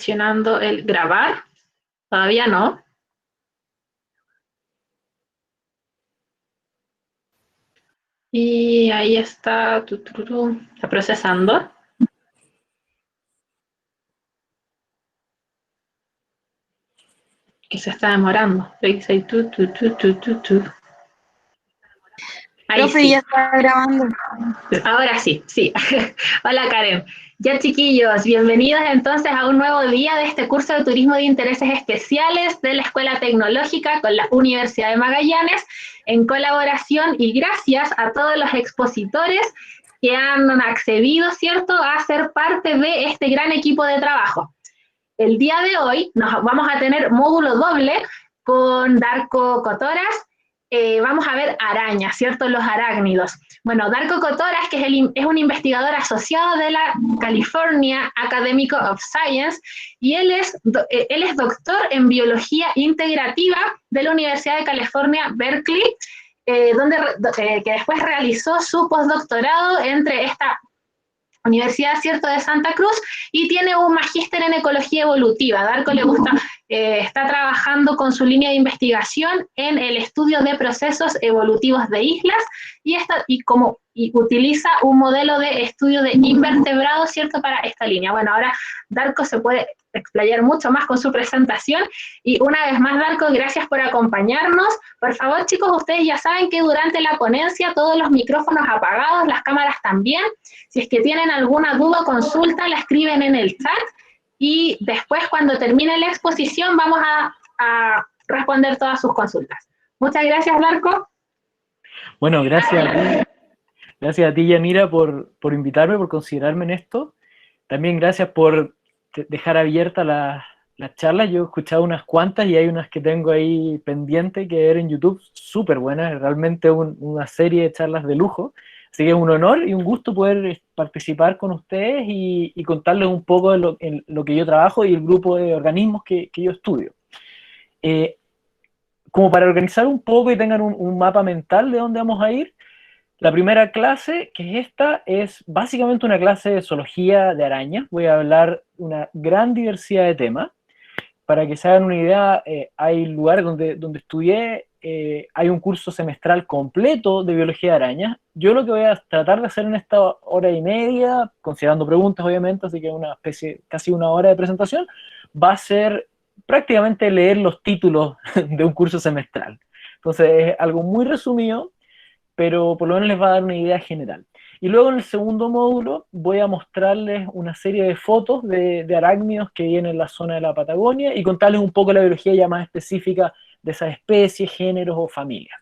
Seleccionando el grabar, todavía no. Y ahí está, está procesando. Que se está demorando. Ahí Profe, sí. ya está grabando. Ahora sí, sí. Hola Karen. Ya chiquillos, bienvenidos entonces a un nuevo día de este curso de Turismo de Intereses Especiales de la Escuela Tecnológica con la Universidad de Magallanes, en colaboración y gracias a todos los expositores que han accedido, ¿cierto?, a ser parte de este gran equipo de trabajo. El día de hoy nos vamos a tener módulo doble con Darko Cotoras. Vamos a ver arañas, ¿cierto? Los arácnidos. Bueno, Darko Cotoras, que es un investigador asociado de la California Academy of Science, y él es doctor en biología integrativa de la Universidad de California, Berkeley, que después realizó su postdoctorado entre esta Universidad, ¿cierto?, de Santa Cruz, y tiene un magíster en ecología evolutiva. Darko le gusta, está trabajando con su línea de investigación en el estudio de procesos evolutivos de islas y utiliza un modelo de estudio de invertebrados, ¿cierto?, para esta línea. Bueno, ahora Darko se puede explayar mucho más con su presentación, y una vez más, Darko, gracias por acompañarnos. Por favor, chicos, ustedes ya saben que durante la ponencia todos los micrófonos apagados, las cámaras también. Si es que tienen alguna duda o consulta, la escriben en el chat, y después, cuando termine la exposición, vamos a responder todas sus consultas. Muchas gracias, Darko. Bueno, gracias a ti, Yanira, por invitarme, por considerarme en esto. También gracias por dejar abierta las charlas. Yo he escuchado unas cuantas y hay unas que tengo ahí pendientes que ver en YouTube, súper buenas, realmente una serie de charlas de lujo. Así que es un honor y un gusto poder participar con ustedes y contarles un poco de en lo que yo trabajo y el grupo de organismos que yo estudio. Como para organizar un poco y tengan un mapa mental de dónde vamos a ir, la primera clase, que es esta, es básicamente una clase de zoología de arañas. Voy a hablar de una gran diversidad de temas. Para que se hagan una idea, hay lugares donde estudié, hay un curso semestral completo de biología de arañas. Yo lo que voy a tratar de hacer en esta hora y media, considerando preguntas obviamente, así que una especie, casi una hora de presentación, va a ser prácticamente leer los títulos de un curso semestral. Entonces es algo muy resumido, pero por lo menos les va a dar una idea general. Y luego en el segundo módulo voy a mostrarles una serie de fotos de arácnidos que vienen en la zona de la Patagonia y contarles un poco la biología ya más específica de esas especies, géneros o familias.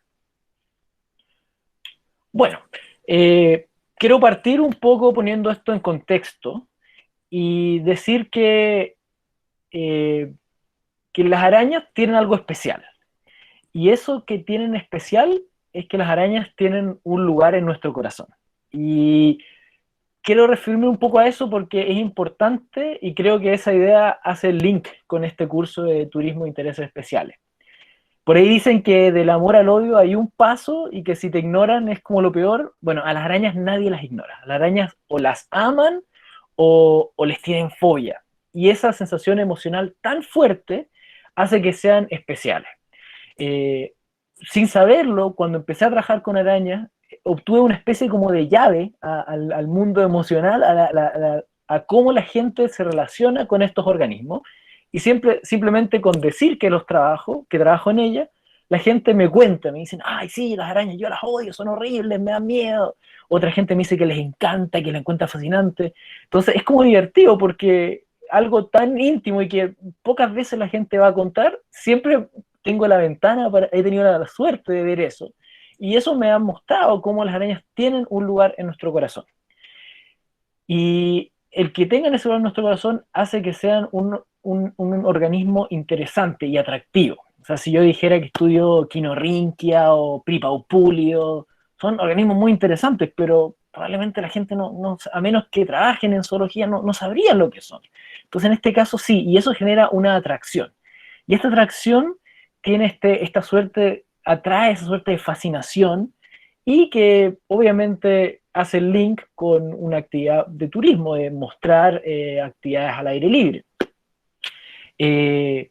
Bueno, quiero partir un poco poniendo esto en contexto y decir que las arañas tienen algo especial. Y eso que tienen especial es que las arañas tienen un lugar en nuestro corazón. Y quiero referirme un poco a eso porque es importante y creo que esa idea hace el link con este curso de turismo de intereses especiales. Por ahí dicen que del amor al odio hay un paso y que si te ignoran es como lo peor. Bueno, a las arañas nadie las ignora. A las arañas o las aman o les tienen fobia. Y esa sensación emocional tan fuerte hace que sean especiales. Eh, Sin saberlo, cuando empecé a trabajar con arañas, obtuve una especie como de llave al mundo emocional, a cómo la gente se relaciona con estos organismos. Y simplemente con decir que los trabajo, que trabajo en ellas, la gente me cuenta, me dicen, ay, sí, las arañas, yo las odio, son horribles, me dan miedo. Otra gente me dice que les encanta, que las encuentra fascinante. Entonces es como divertido porque algo tan íntimo y que pocas veces la gente va a contar, siempre tengo la ventana, he tenido la suerte de ver eso. Y eso me ha mostrado cómo las arañas tienen un lugar en nuestro corazón. Y el que tengan ese lugar en nuestro corazón hace que sean un organismo interesante y atractivo. O sea, si yo dijera que estudio Quinorrinquia o Pripaupulido, son organismos muy interesantes, pero probablemente la gente a menos que trabajen en zoología, no sabrían lo que son. Entonces, en este caso sí, y eso genera una atracción. Y esta atracción tiene esta suerte, atrae esa suerte de fascinación y que obviamente hace el link con una actividad de turismo, de mostrar actividades al aire libre. eh,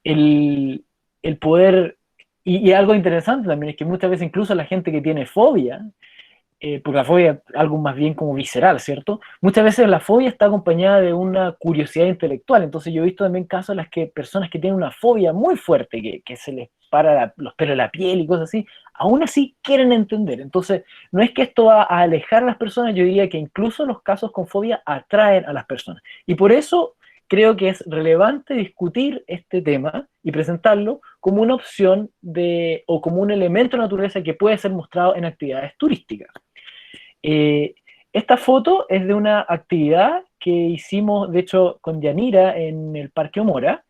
el, el poder, y algo interesante también es que muchas veces incluso la gente que tiene fobia, porque la fobia es algo más bien como visceral, ¿cierto? Muchas veces la fobia está acompañada de una curiosidad intelectual, entonces yo he visto también casos en las que personas que tienen una fobia muy fuerte, que se les para los pelos de la piel y cosas así, aún así quieren entender. Entonces, no es que esto va a alejar a las personas, yo diría que incluso los casos con fobia atraen a las personas. Y por eso creo que es relevante discutir este tema y presentarlo como una opción de, o como un elemento de naturaleza que puede ser mostrado en actividades turísticas. Eh, Esta foto es de una actividad que hicimos, de hecho, con Yanira en el Parque Omora,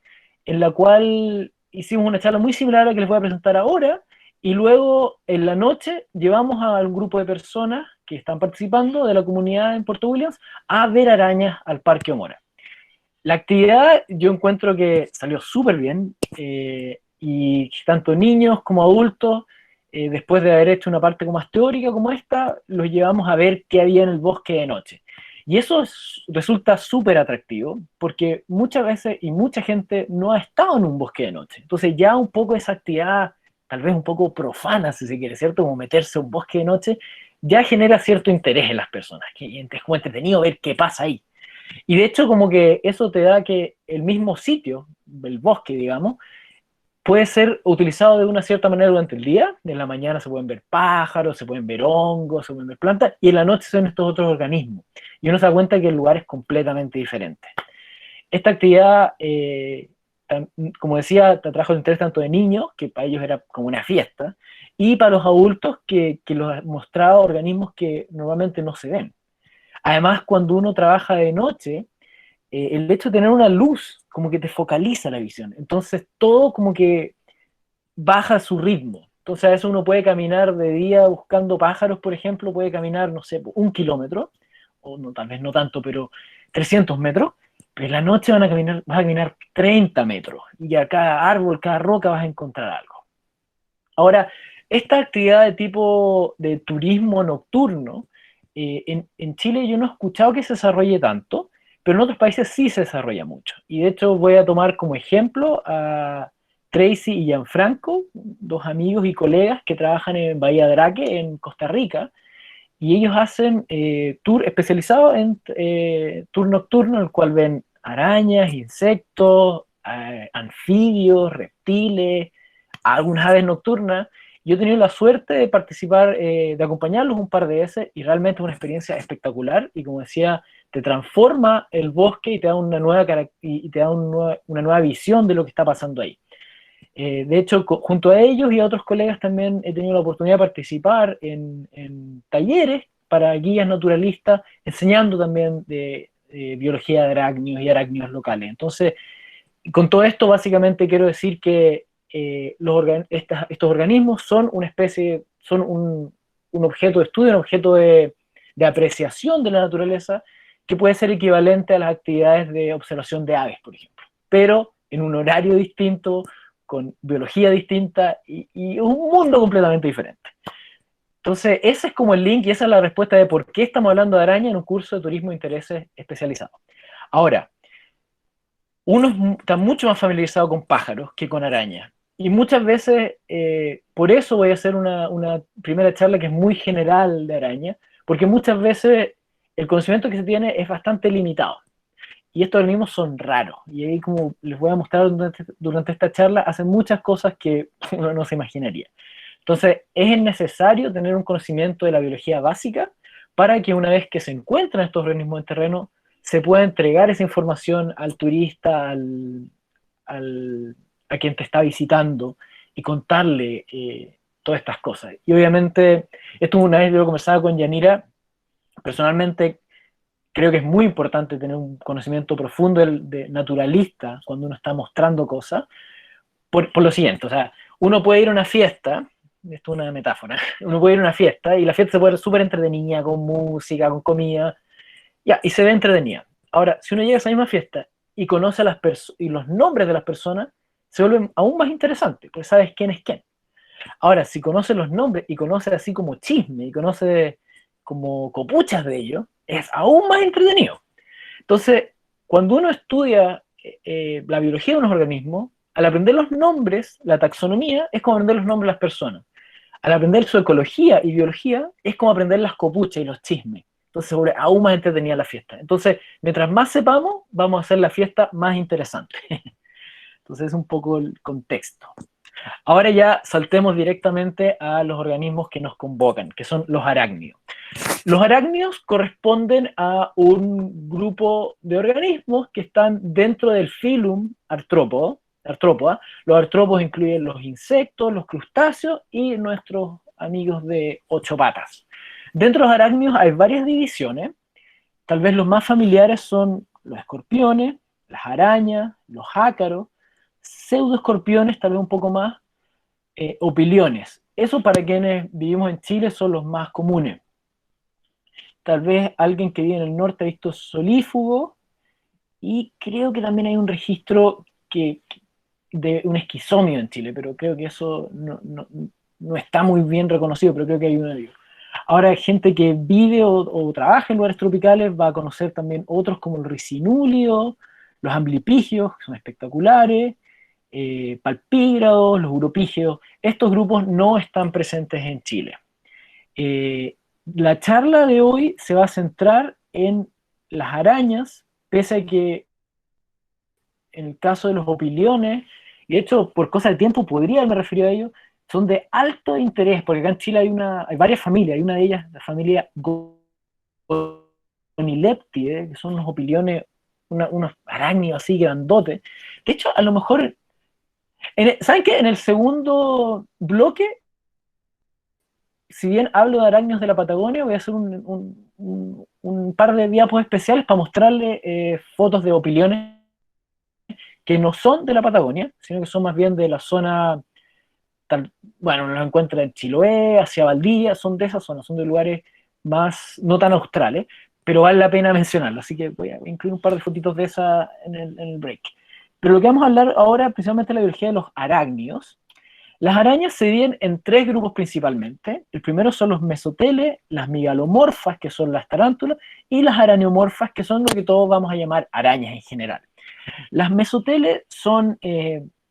en la cual hicimos una charla muy similar a la que les voy a presentar ahora, y luego en la noche llevamos a un grupo de personas que están participando de la comunidad en Puerto Williams a ver arañas al Parque Omora. La actividad yo encuentro que salió súper bien, y tanto niños como adultos, después de haber hecho una parte como más teórica como esta, los llevamos a ver qué había en el bosque de noche. Y eso resulta súper atractivo, porque muchas veces y mucha gente no ha estado en un bosque de noche. Entonces ya un poco esa actividad, tal vez un poco profana, si se quiere, ¿cierto? Como meterse a un bosque de noche, ya genera cierto interés en las personas, que es como entretenido ver qué pasa ahí. Y de hecho como que eso te da que el mismo sitio, el bosque, digamos, puede ser utilizado de una cierta manera durante el día. En la mañana se pueden ver pájaros, se pueden ver hongos, se pueden ver plantas, y en la noche son estos otros organismos. Y uno se da cuenta que el lugar es completamente diferente. Esta actividad, como decía, te atrajo el interés tanto de niños, que para ellos era como una fiesta, y para los adultos que los mostraba organismos que normalmente no se ven. Además, cuando uno trabaja de noche, el hecho de tener una luz como que te focaliza la visión. Entonces todo como que baja su ritmo. Entonces a veces uno puede caminar de día buscando pájaros, por ejemplo, puede caminar, no sé, 1 kilómetro, o no, tal vez no tanto, pero 300 metros, pero en la noche vas a caminar 30 metros, y a cada árbol, cada roca vas a encontrar algo. Ahora, esta actividad de tipo de turismo nocturno, en Chile yo no he escuchado que se desarrolle tanto, pero en otros países sí se desarrolla mucho. Y de hecho voy a tomar como ejemplo a Tracy y Gianfranco, dos amigos y colegas que trabajan en Bahía Draque, en Costa Rica, y ellos hacen tour especializado en tour nocturno, en el cual ven arañas, insectos, anfibios, reptiles, algunas aves nocturnas. Yo he tenido la suerte de participar, de acompañarlos un par de veces, y realmente es una experiencia espectacular, y como decía, te transforma el bosque y te da una nueva, y te da una nueva visión de lo que está pasando ahí. De hecho, junto a ellos y a otros colegas también he tenido la oportunidad de participar en talleres para guías naturalistas, enseñando también de biología de arácnidos y arácnidos locales. Entonces, con todo esto, básicamente quiero decir que estos organismos son una especie, son un objeto de estudio, un objeto de apreciación de la naturaleza, que puede ser equivalente a las actividades de observación de aves, por ejemplo, pero en un horario distinto, con biología distinta y un mundo completamente diferente. Entonces, ese es como el link y esa es la respuesta de por qué estamos hablando de araña en un curso de turismo de intereses especializado. Ahora, uno está mucho más familiarizado con pájaros que con arañas. Y muchas veces, por eso voy a hacer una primera charla que es muy general de araña, porque muchas veces el conocimiento que se tiene es bastante limitado. Y estos organismos son raros. Y ahí, como les voy a mostrar durante esta charla, hacen muchas cosas que uno no se imaginaría. Entonces, es necesario tener un conocimiento de la biología básica para que una vez que se encuentran estos organismos en terreno, se pueda entregar esa información al turista, a quien te está visitando, y contarle todas estas cosas. Y obviamente, esto una vez yo lo conversaba con Yanira, personalmente creo que es muy importante tener un conocimiento profundo de naturalista cuando uno está mostrando cosas, por lo siguiente, o sea, uno puede ir a una fiesta, esto es una metáfora, uno puede ir a una fiesta y la fiesta se puede ver súper entretenida, con música, con comida, ya, y se ve entretenida. Ahora, si uno llega a esa misma fiesta y conoce a y los nombres de las personas, se vuelven aún más interesantes, porque sabes quién es quién. Ahora, si conoces los nombres y conoces así como chisme y conoces como copuchas de ellos, es aún más entretenido. Entonces, cuando uno estudia la biología de unos organismos, al aprender los nombres, la taxonomía, es como aprender los nombres de las personas. Al aprender su ecología y biología, es como aprender las copuchas y los chismes. Entonces, aún más entretenida la fiesta. Entonces, mientras más sepamos, vamos a hacer la fiesta más interesante. Entonces, es un poco el contexto. Ahora ya saltemos directamente a los organismos que nos convocan, que son los arácnidos. Los arácnidos corresponden a un grupo de organismos que están dentro del filum artrópoda. Los artrópodos incluyen los insectos, los crustáceos y nuestros amigos de 8 patas. Dentro de los arácnidos hay varias divisiones. Tal vez los más familiares son los escorpiones, las arañas, los ácaros, pseudoescorpiones, tal vez un poco más, opiliones. Eso para quienes vivimos en Chile son los más comunes. Tal vez alguien que vive en el norte ha visto solífugo, y creo que también hay un registro de un esquizomio en Chile, pero creo que eso no está muy bien reconocido, pero creo que hay uno de ellos. Ahora, gente que vive o trabaja en lugares tropicales va a conocer también otros como el ricinulio, los amblipigios, que son espectaculares, palpígrados, los uropígeos. Estos grupos no están presentes en Chile. La charla de hoy se va a centrar en las arañas, pese a que en el caso de los opiliones, y de hecho por cosa de tiempo podría haberme referido a ellos, son de alto interés, porque acá en Chile hay varias familias, hay una de ellas, la familia Gonileptidae, que son unos opiliones, unos arácnidos así grandotes. De hecho, a lo mejor, ¿saben qué? En el segundo bloque, si bien hablo de arácnidos de la Patagonia, voy a hacer un par de diapos especiales para mostrarle fotos de opiliones que no son de la Patagonia, sino que son más bien de la zona, bueno, uno los encuentra en Chiloé, hacia Valdivia, son de esas zonas, son de lugares más, no tan australes, pero vale la pena mencionarlo, así que voy a incluir un par de fotitos de esas en el break. Pero lo que vamos a hablar ahora, principalmente, es la biología de los arácnidos. Las arañas se dividen en 3 grupos principalmente. El primero son los mesoteles, las migalomorfas, que son las tarántulas, y las araneomorfas, que son lo que todos vamos a llamar arañas en general. Las mesoteles son,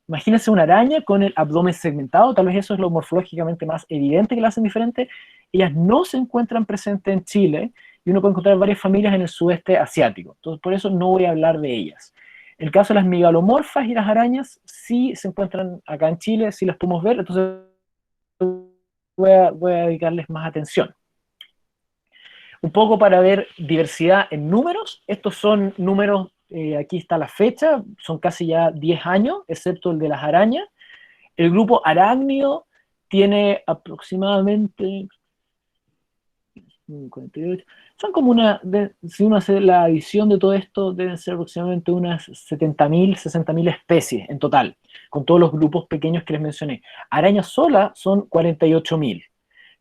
imagínense una araña con el abdomen segmentado, tal vez eso es lo morfológicamente más evidente que la hacen diferente. Ellas no se encuentran presentes en Chile, y uno puede encontrar varias familias en el sudeste asiático. Entonces, por eso no voy a hablar de ellas. En el caso de las migalomorfas y las arañas, sí se encuentran acá en Chile, sí las podemos ver, entonces voy a dedicarles más atención. Un poco para ver diversidad en números. Estos son números, aquí está la fecha, son casi ya 10 años, excepto el de las arañas. El grupo arácnido tiene aproximadamente 48, son como si uno hace la adición de todo esto, deben ser aproximadamente unas 70.000, 60.000 especies en total, con todos los grupos pequeños que les mencioné. Arañas solas son 48.000.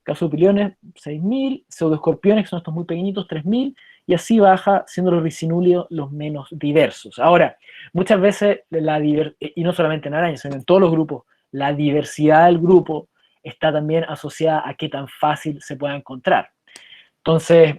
Caso de opiliones, 6.000, pseudoescorpiones, que son estos muy pequeñitos, 3.000, y así baja, siendo los ricinúleos los menos diversos. Ahora, muchas veces, y no solamente en arañas, sino en todos los grupos, la diversidad del grupo está también asociada a qué tan fácil se pueda encontrar. Entonces,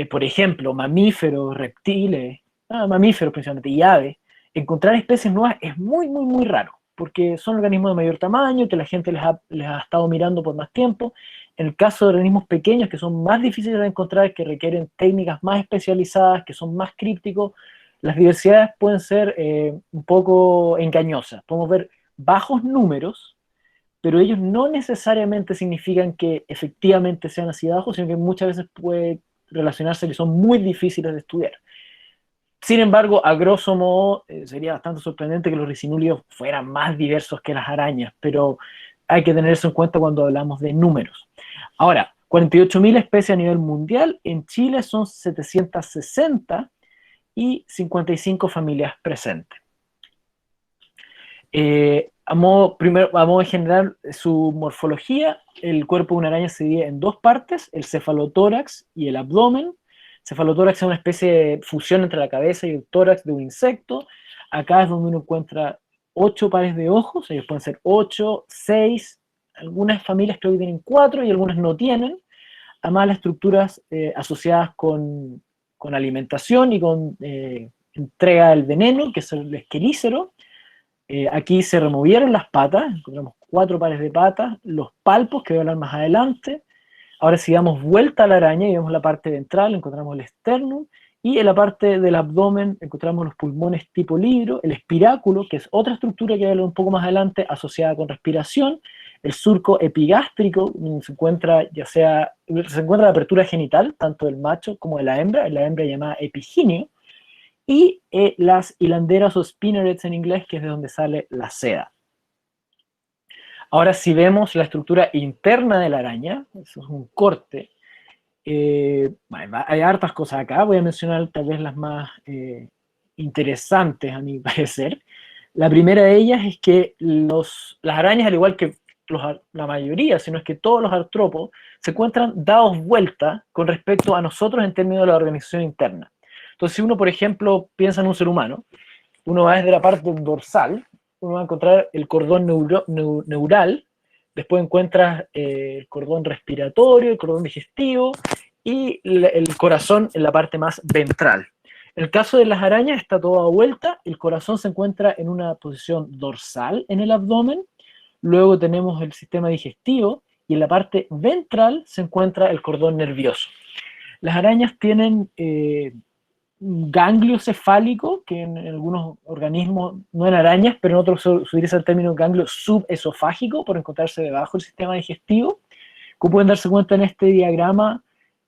por ejemplo, mamíferos, reptiles, mamíferos principalmente, y aves, encontrar especies nuevas es muy, muy, muy raro, porque son organismos de mayor tamaño, que la gente les ha estado mirando por más tiempo. En el caso de organismos pequeños, que son más difíciles de encontrar, que requieren técnicas más especializadas, que son más crípticos, las diversidades pueden ser un poco engañosas. Podemos ver bajos números, pero ellos no necesariamente significan que efectivamente sean así de abajo, sino que muchas veces puede relacionarse que son muy difíciles de estudiar. Sin embargo, a grosso modo, sería bastante sorprendente que los ricinúleos fueran más diversos que las arañas, pero hay que tener eso en cuenta cuando hablamos de números. Ahora, 48.000 especies a nivel mundial, en Chile son 760 y 55 familias presentes. A modo de general su morfología, el cuerpo de una araña se divide en 2 partes, el cefalotórax y el abdomen. Cefalotórax es una especie de fusión entre la cabeza y el tórax de un insecto. Acá es donde uno encuentra 8 pares de ojos, ellos pueden ser 8, 6, algunas familias creo que tienen 4 y algunas no tienen. Además, las estructuras asociadas con alimentación y con entrega del veneno, que es el esquelícero. Aquí se removieron las patas, encontramos 4 pares de patas, los palpos, que voy a hablar más adelante. Ahora si damos vuelta a la araña y vemos la parte ventral, encontramos el esternum, y en la parte del abdomen encontramos los pulmones tipo libro, el espiráculo, que es otra estructura que voy a hablar un poco más adelante, asociada con respiración, el surco epigástrico, donde se encuentra la apertura genital, tanto del macho como de la hembra llamada epiginio, y las hilanderas o spinnerets en inglés, que es de donde sale la seda. Ahora, si vemos la estructura interna de la araña, eso es un corte, hay hartas cosas acá, voy a mencionar tal vez las más interesantes a mi parecer. La primera de ellas es que las arañas, al igual que la mayoría, sino es que todos los artrópodos, se encuentran dados vuelta con respecto a nosotros en términos de la organización interna. Entonces, si uno, por ejemplo, piensa en un ser humano, uno va desde la parte dorsal, uno va a encontrar el cordón neural, después encuentras el cordón respiratorio, el cordón digestivo y el corazón en la parte más ventral. En el caso de las arañas está todo a vuelta, el corazón se encuentra en una posición dorsal en el abdomen, luego tenemos el sistema digestivo y en la parte ventral se encuentra el cordón nervioso. Las arañas tienen un ganglio cefálico, que en algunos organismos, no en arañas, pero en otros se utiliza el término ganglio subesofágico por encontrarse debajo del sistema digestivo. Como pueden darse cuenta en este diagrama,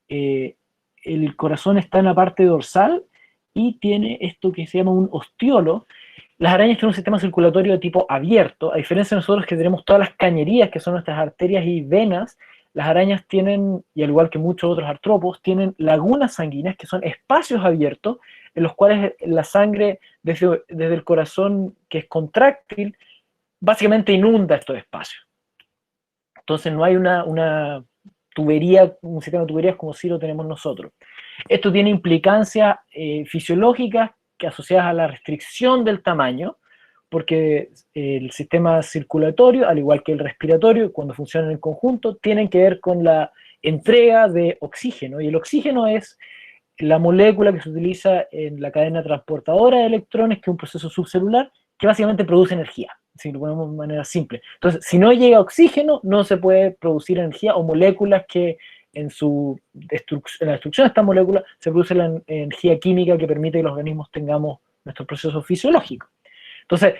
el corazón está en la parte dorsal y tiene esto que se llama un ostiolo. Las arañas tienen un sistema circulatorio de tipo abierto, a diferencia de nosotros que tenemos todas las cañerías, que son nuestras arterias y venas. Las arañas tienen, y al igual que muchos otros artrópodos, tienen lagunas sanguíneas, que son espacios abiertos, en los cuales la sangre desde el corazón, que es contráctil, básicamente inunda estos espacios. Entonces no hay una tubería, un sistema de tuberías como sí lo tenemos nosotros. Esto tiene implicancias fisiológicas que asociadas a la restricción del tamaño, porque el sistema circulatorio, al igual que el respiratorio, cuando funcionan en conjunto, tienen que ver con la entrega de oxígeno, y el oxígeno es la molécula que se utiliza en la cadena transportadora de electrones, que es un proceso subcelular, que básicamente produce energía, si lo ponemos de manera simple. Entonces, si no llega oxígeno, no se puede producir energía, o moléculas que en la destrucción de esta molécula se produce la energía química que permite que los organismos tengamos nuestro proceso fisiológico. Entonces,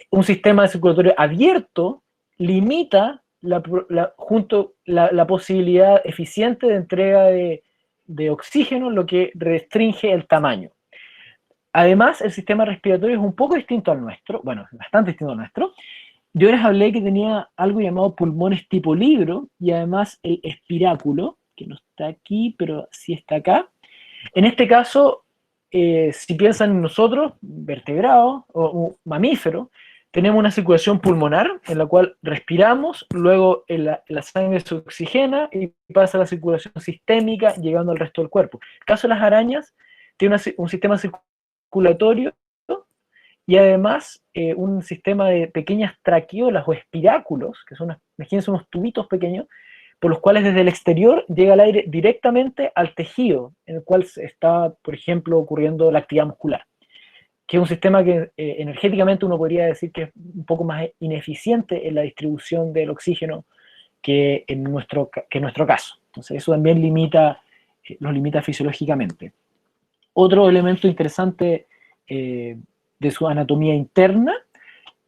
un sistema circulatorio abierto limita la posibilidad eficiente de entrega de oxígeno, lo que restringe el tamaño. Además, el sistema respiratorio es un poco distinto al nuestro, bueno, bastante distinto al nuestro. Yo les hablé que tenía algo llamado pulmones tipo libro, y además el espiráculo, que no está aquí, pero sí está acá. En este caso, si piensan en nosotros, vertebrados o mamíferos, tenemos una circulación pulmonar en la cual respiramos, luego la sangre se oxigena y pasa a la circulación sistémica llegando al resto del cuerpo. En el caso de las arañas, tiene un sistema circulatorio y además un sistema de pequeñas traqueolas o espiráculos, que son, imagínense, unos tubitos pequeños, por los cuales desde el exterior llega el aire directamente al tejido en el cual está, por ejemplo, ocurriendo la actividad muscular, que es un sistema que energéticamente uno podría decir que es un poco más ineficiente en la distribución del oxígeno que en nuestro caso. Entonces eso también nos limita fisiológicamente. Otro elemento interesante de su anatomía interna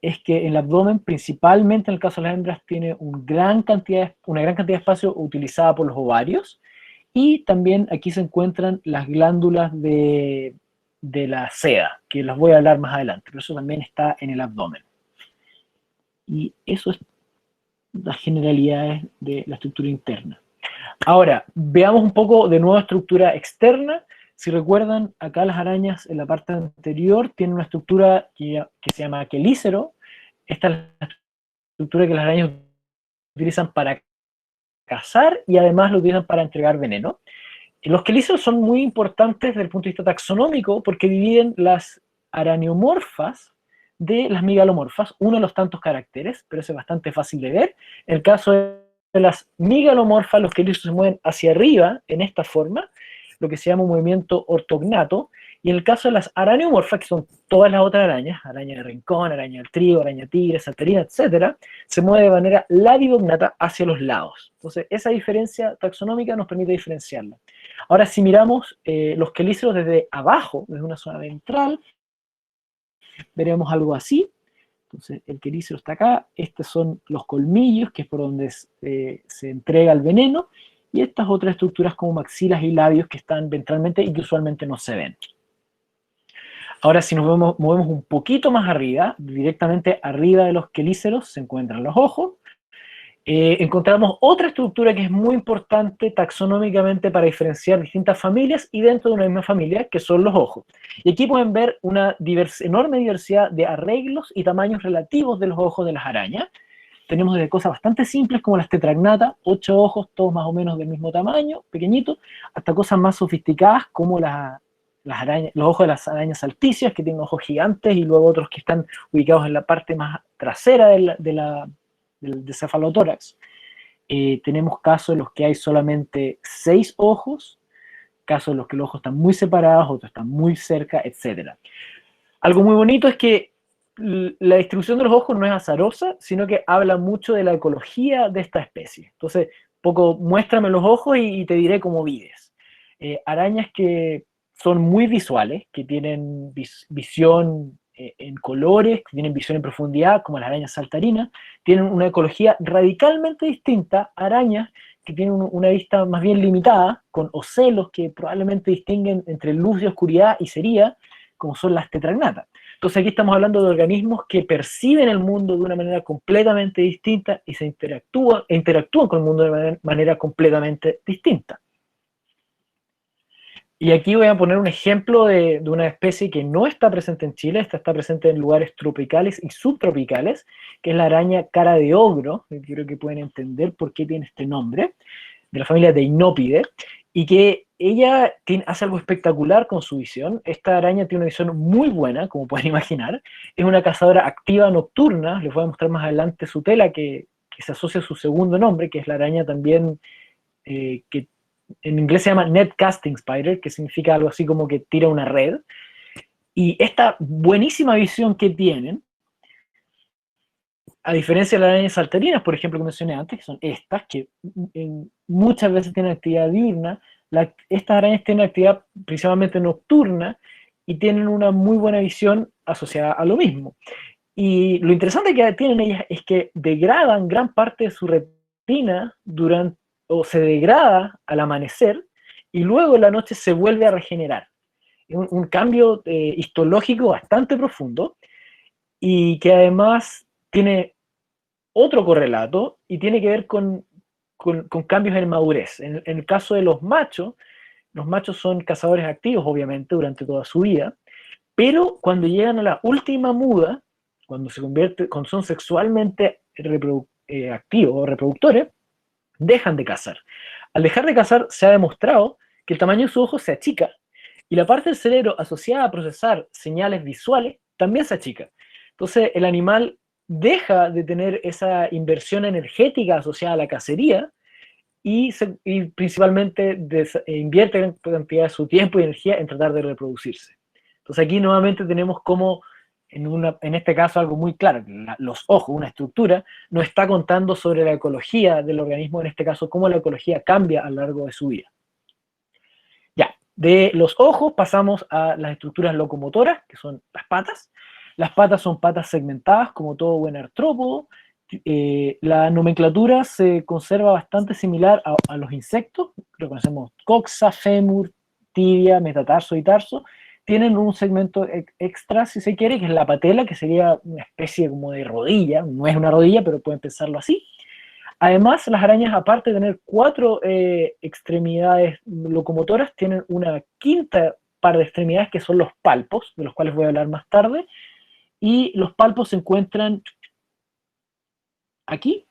es que en el abdomen, principalmente en el caso de las hembras, tiene una gran cantidad de espacio utilizada por los ovarios, y también aquí se encuentran las glándulas de la seda, que las voy a hablar más adelante, pero eso también está en el abdomen. Y eso es las generalidades de la estructura interna. Ahora, veamos un poco de nuevo estructura externa. Si recuerdan, acá las arañas en la parte anterior tienen una estructura que se llama quelícero. Esta es la estructura que las arañas utilizan para cazar y además lo utilizan para entregar veneno. Los quelíceros son muy importantes desde el punto de vista taxonómico porque dividen las araneomorfas de las migalomorfas, uno de los tantos caracteres, pero eso es bastante fácil de ver. En el caso de las migalomorfas, los quelíceros se mueven hacia arriba en esta forma, lo que se llama un movimiento ortognato, Y en el caso de las arañomorfas, que son todas las otras arañas, araña de rincón, araña del trigo, araña tigre, saltarina, etc., se mueve de manera labidognata hacia los lados. Entonces, esa diferencia taxonómica nos permite diferenciarla. Ahora, si miramos los quelíceros desde abajo, desde una zona ventral, veremos algo así. Entonces, el quelícero está acá, estos son los colmillos, que es por donde se entrega el veneno, y estas otras estructuras como maxilas y labios que están ventralmente y que usualmente no se ven. Ahora, si nos movemos un poquito más arriba, directamente arriba de los quelíceros se encuentran los ojos. Encontramos otra estructura que es muy importante taxonómicamente para diferenciar distintas familias y dentro de una misma familia, que son los ojos. Y aquí pueden ver una enorme diversidad de arreglos y tamaños relativos de los ojos de las arañas. Tenemos desde cosas bastante simples como las tetragnatas, 8 ojos, todos más o menos del mismo tamaño, pequeñitos, hasta cosas más sofisticadas como los ojos de las arañas salticias, que tienen ojos gigantes, y luego otros que están ubicados en la parte más trasera del cefalotórax. Tenemos casos en los que hay solamente 6 ojos, casos en los que los ojos están muy separados, otros están muy cerca, etc. Algo muy bonito es que la distribución de los ojos no es azarosa, sino que habla mucho de la ecología de esta especie. Entonces, poco muéstrame los ojos y te diré cómo vives. Arañas que son muy visuales, que tienen visión en colores, que tienen visión en profundidad, como las arañas saltarinas, tienen una ecología radicalmente distinta a arañas que tienen una vista más bien limitada, con ocelos que probablemente distinguen entre luz y oscuridad y sería, como son las tetragnatas. Entonces aquí estamos hablando de organismos que perciben el mundo de una manera completamente distinta y interactúan con el mundo de manera completamente distinta. Y aquí voy a poner un ejemplo de una especie que no está presente en Chile, esta está presente en lugares tropicales y subtropicales, que es la araña cara de ogro, que creo que pueden entender por qué tiene este nombre, de la familia Deinopidae, y que ella hace algo espectacular con su visión. Esta araña tiene una visión muy buena, como pueden imaginar, es una cazadora activa nocturna, les voy a mostrar más adelante su tela, que se asocia a su segundo nombre, que es la araña también que en inglés se llama net casting spider, que significa algo así como que tira una red. Y esta buenísima visión que tienen, a diferencia de las arañas saltarinas, por ejemplo, que mencioné antes, que son estas, que muchas veces tienen actividad diurna, estas arañas tienen actividad principalmente nocturna y tienen una muy buena visión asociada a lo mismo. Y lo interesante que tienen ellas es que degradan gran parte de su retina o se degrada al amanecer y luego en la noche se vuelve a regenerar. Es un cambio histológico bastante profundo y que además tiene otro correlato y tiene que ver con cambios en madurez. En el caso de los machos son cazadores activos obviamente durante toda su vida, pero cuando llegan a la última muda, cuando son sexualmente activos o reproductores, dejan de cazar. Al dejar de cazar, se ha demostrado que el tamaño de sus ojos se achica y la parte del cerebro asociada a procesar señales visuales también se achica. Entonces, el animal deja de tener esa inversión energética asociada a la cacería y principalmente invierte gran cantidad de su tiempo y energía en tratar de reproducirse. Entonces, aquí nuevamente tenemos como en este caso algo muy claro, los ojos, una estructura, nos está contando sobre la ecología del organismo, en este caso cómo la ecología cambia a lo largo de su vida. Ya, de los ojos pasamos a las estructuras locomotoras, que son las patas. Las patas son patas segmentadas, como todo buen artrópodo. La nomenclatura se conserva bastante similar a los insectos, reconocemos coxa, fémur, tibia, metatarso y tarso. Tienen un segmento extra, si se quiere, que es la patela, que sería una especie como de rodilla, no es una rodilla, pero pueden pensarlo así. Además, las arañas, aparte de tener 4 extremidades locomotoras, tienen una quinta par de extremidades, que son los palpos, de los cuales voy a hablar más tarde, y los palpos se encuentran aquí,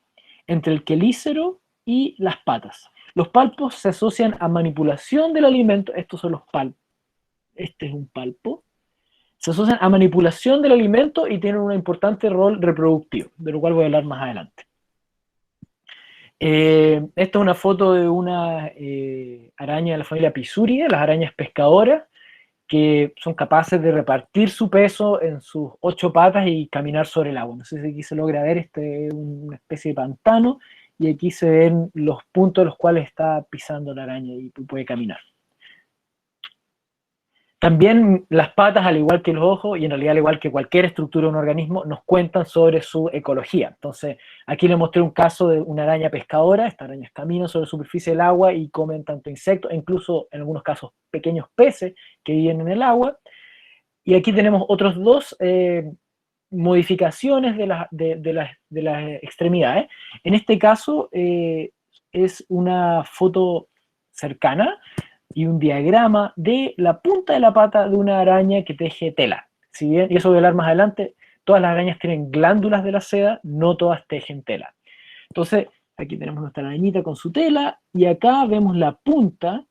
entre el quelícero y las patas. Los palpos se asocian a manipulación del alimento, estos son los palpos. Este es un palpo, se asocian a manipulación del alimento y tienen un importante rol reproductivo, de lo cual voy a hablar más adelante. Esta es una foto de una araña de la familia Pisuridae, las arañas pescadoras, que son capaces de repartir su peso en sus 8 patas y caminar sobre el agua. No sé si aquí se logra ver, este es una especie de pantano, y aquí se ven los puntos en los cuales está pisando la araña y puede caminar. También las patas, al igual que los ojos, y en realidad al igual que cualquier estructura de un organismo, nos cuentan sobre su ecología. Entonces, aquí les mostré un caso de una araña pescadora. Estas arañas caminan sobre la superficie del agua y comen tanto insectos, e incluso en algunos casos pequeños peces que viven en el agua. Y aquí tenemos otros dos modificaciones de las extremidades. En este caso es una foto cercana y un diagrama de la punta de la pata de una araña que teje tela. Si bien, y eso voy a hablar más adelante, todas las arañas tienen glándulas de la seda, no todas tejen tela. Entonces, aquí tenemos nuestra arañita con su tela, y acá vemos la punta,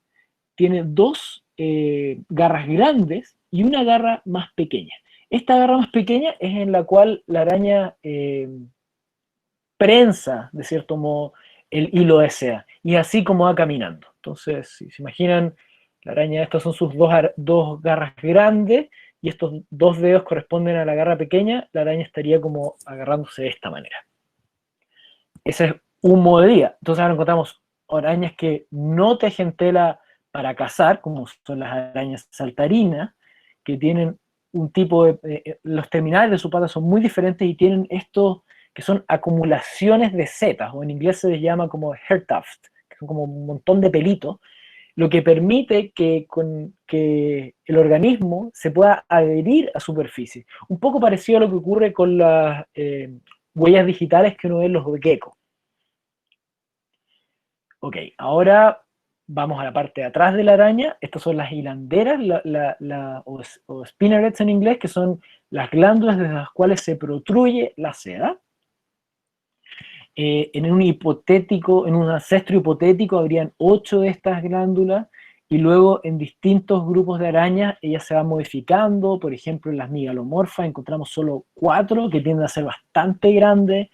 tiene dos garras grandes y una garra más pequeña. Esta garra más pequeña es en la cual la araña prensa, de cierto modo, el hilo de seda, y así como va caminando. Entonces, si se imaginan, la araña, estas son sus dos garras grandes, y estos dos dedos corresponden a la garra pequeña, la araña estaría como agarrándose de esta manera. Ese es un modo de vida. Entonces ahora encontramos arañas que no tejen tela para cazar, como son las arañas saltarinas, que tienen un tipo de... los terminales de su pata son muy diferentes y tienen estos que son acumulaciones de setas, o en inglés se les llama como hair tuft, que son como un montón de pelitos, lo que permite que el organismo se pueda adherir a superficie. Un poco parecido a lo que ocurre con las huellas digitales que uno ve en los geckos. Ok, ahora vamos a la parte de atrás de la araña. Estas son las hilanderas, o spinnerets en inglés, que son las glándulas desde las cuales se protruye la seda. En un ancestro hipotético habrían 8 de estas glándulas, y luego en distintos grupos de arañas ellas se van modificando. Por ejemplo, en las migalomorfas encontramos solo 4, que tienden a ser bastante grandes.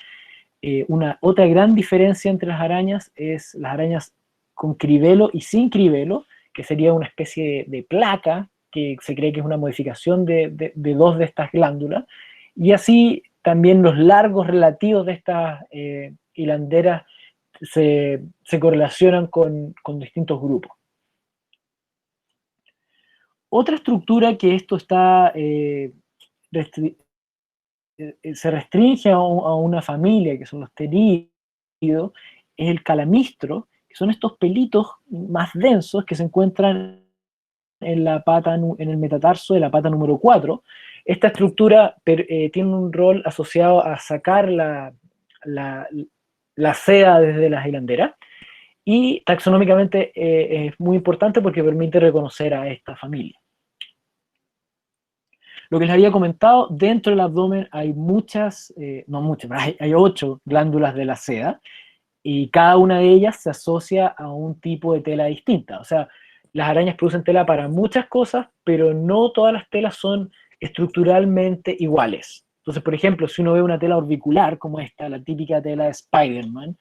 Otra gran diferencia entre las arañas es las arañas con cribelo y sin cribelo, que sería una especie de placa que se cree que es una modificación de 2 de estas glándulas. Y así también los largos relativos de estas hilanderas se correlacionan con distintos grupos. Otra estructura que esto está se restringe a una familia, que son los terídeos, es el calamistro, que son estos pelitos más densos que se encuentran en la pata, en el metatarso de la pata número 4. Esta estructura tiene un rol asociado a sacar la seda desde las hilanderas, y taxonómicamente es muy importante porque permite reconocer a esta familia. Lo que les había comentado, dentro del abdomen hay no muchas, hay 8 glándulas de la seda, y cada una de ellas se asocia a un tipo de tela distinta. O sea, las arañas producen tela para muchas cosas, pero no todas las telas son estructuralmente iguales. Entonces, por ejemplo, si uno ve una tela orbicular, como esta, la típica tela de Spider-Man,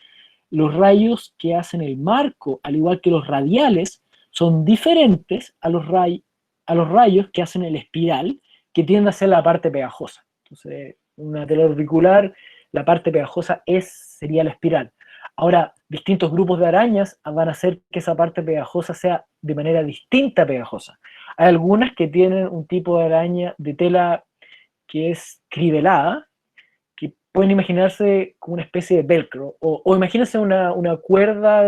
los rayos que hacen el marco, al igual que los radiales, son diferentes a los rayos que hacen el espiral, que tiende a ser la parte pegajosa. Entonces, una tela orbicular, la parte pegajosa sería la espiral. Ahora, distintos grupos de arañas van a hacer que esa parte pegajosa sea de manera distinta pegajosa. Hay algunas que tienen un tipo de araña de tela que es cribelada, que pueden imaginarse como una especie de velcro, o imagínense una cuerda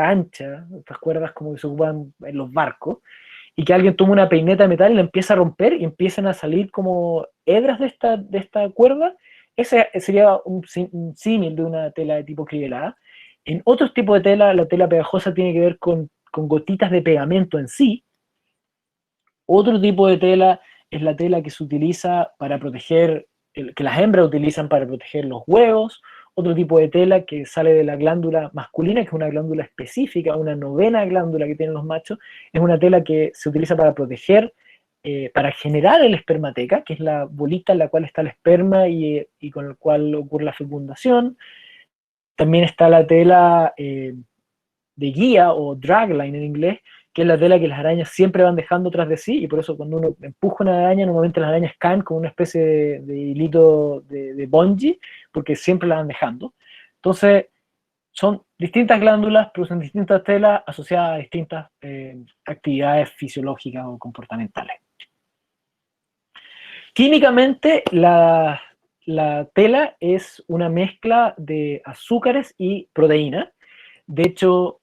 ancha, estas cuerdas como que se ocupan en los barcos, y que alguien toma una peineta de metal y la empieza a romper y empiezan a salir como hebras de esta cuerda. Ese sería un símil de una tela de tipo cribelada. En otros tipos de tela, la tela pegajosa tiene que ver con gotitas de pegamento en sí. Otro tipo de tela es la tela que se utiliza para proteger, que las hembras utilizan para proteger los huevos. Otro tipo de tela que sale de la glándula masculina, que es una glándula específica, una 9ª glándula que tienen los machos, es una tela que se utiliza para proteger, para generar el espermateca, que es la bolita en la cual está el esperma y con el cual ocurre la fecundación. También está la tela de guía, o dragline en inglés, que es la tela que las arañas siempre van dejando tras de sí, y por eso cuando uno empuja una araña, normalmente las arañas caen como una especie de hilito de bungee, porque siempre la van dejando. Entonces, son distintas glándulas, producen distintas telas asociadas a distintas actividades fisiológicas o comportamentales. Químicamente, la tela es una mezcla de azúcares y proteínas. De hecho,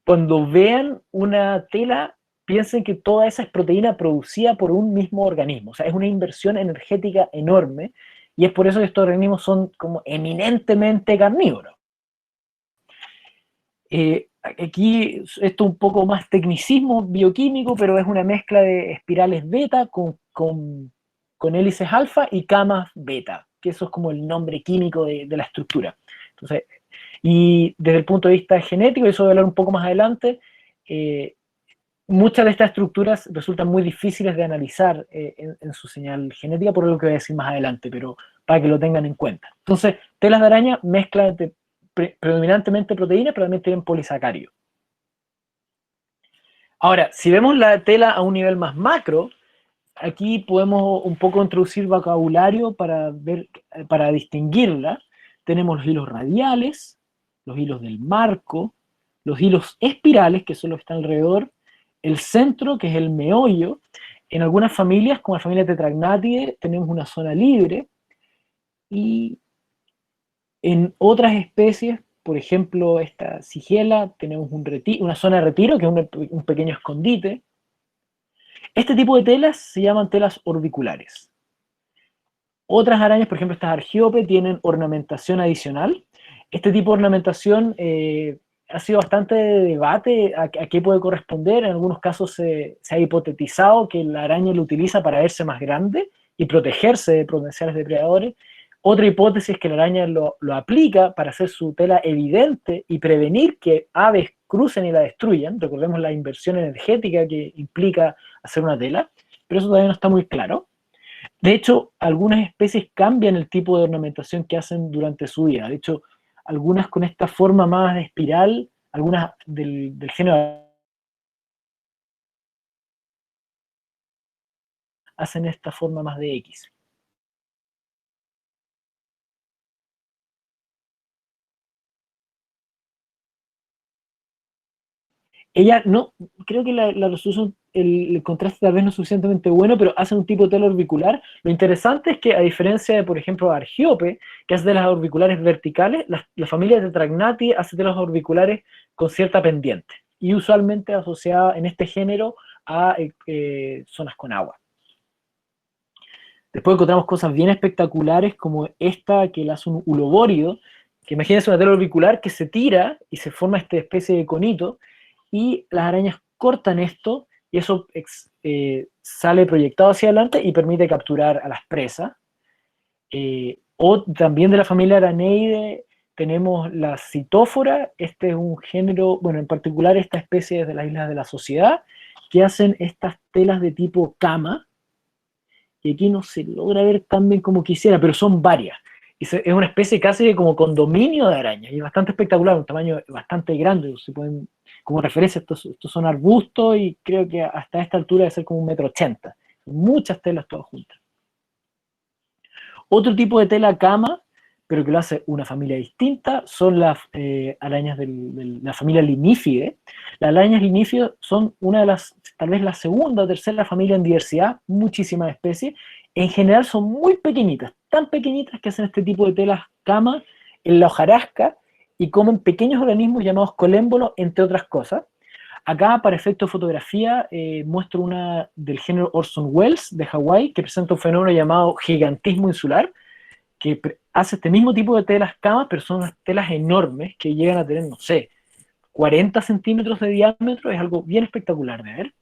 cuando vean una tela, piensen que toda esa es proteína producida por un mismo organismo. O sea, es una inversión energética enorme, y es por eso que estos organismos son como eminentemente carnívoros. Aquí esto es un poco más tecnicismo bioquímico, pero es una mezcla de espirales beta con hélices alfa y camas beta, que eso es como el nombre químico de la estructura. Entonces, y desde el punto de vista genético, y eso voy a hablar un poco más adelante, muchas de estas estructuras resultan muy difíciles de analizar en su señal genética, por lo que voy a decir más adelante, pero para que lo tengan en cuenta. Entonces, telas de araña mezclan predominantemente proteínas, pero también tienen polisacáridos. Ahora, si vemos la tela a un nivel más macro, aquí podemos un poco introducir vocabulario para distinguirla. Tenemos los hilos radiales, los hilos del marco, los hilos espirales, que son los que están alrededor, el centro, que es el meollo. En algunas familias, como la familia Tetragnathidae, tenemos una zona libre, y en otras especies, por ejemplo, esta sigela, tenemos una zona de retiro, que es un pequeño escondite. Este tipo de telas se llaman telas orbiculares. Otras arañas, por ejemplo, estas argiope, tienen ornamentación adicional. Este tipo de ornamentación ha sido bastante de debate a qué puede corresponder. En algunos casos se ha hipotetizado que la araña lo utiliza para verse más grande y protegerse de potenciales depredadores. Otra hipótesis es que la araña lo aplica para hacer su tela evidente y prevenir que aves crucen y la destruyan. Recordemos la inversión energética que implica hacer una tela, pero eso todavía no está muy claro. De hecho, algunas especies cambian el tipo de ornamentación que hacen durante su vida. De hecho, algunas con esta forma más de espiral, algunas del género hacen esta forma más de X. Ella no, creo que la resolución, el contraste tal vez no es suficientemente bueno, pero hacen un tipo de tela orbicular. Lo interesante es que, a diferencia de, por ejemplo, Argiope, que hace telas orbiculares verticales, la familia de Tetragnathidae hace telas orbiculares con cierta pendiente, y usualmente asociada en este género a zonas con agua. Después encontramos cosas bien espectaculares como esta que la hace un ulobórido, que imagínense una tela orbicular que se tira y se forma esta especie de conito, y las arañas cortan esto y eso sale proyectado hacia adelante y permite capturar a las presas. O también de la familia Araneide tenemos la citófora. Este es un género, bueno, en particular esta especie es de las Islas de la Sociedad, que hacen estas telas de tipo cama, y aquí no se logra ver tan bien como quisiera, pero son varias. Es una especie casi de como condominio de arañas, y es bastante espectacular, un tamaño bastante grande. Se pueden, como referencia, estos son arbustos, y creo que hasta esta altura debe ser como 1,80 m. Muchas telas todas juntas. Otro tipo de tela cama, pero que lo hace una familia distinta, son las arañas de la familia Linífide. Las arañas linífidas son una de las, tal vez la segunda o tercera familia en diversidad, muchísimas especies. En general son muy pequeñitas, tan pequeñitas que hacen este tipo de telas cama en la hojarasca y comen pequeños organismos llamados colémbolos, entre otras cosas. Acá, para efecto de fotografía, muestro una del género Orson Welles de Hawái, que presenta un fenómeno llamado gigantismo insular, que hace este mismo tipo de telas camas, pero son unas telas enormes que llegan a tener, no sé, 40 centímetros de diámetro. Es algo bien espectacular de ver.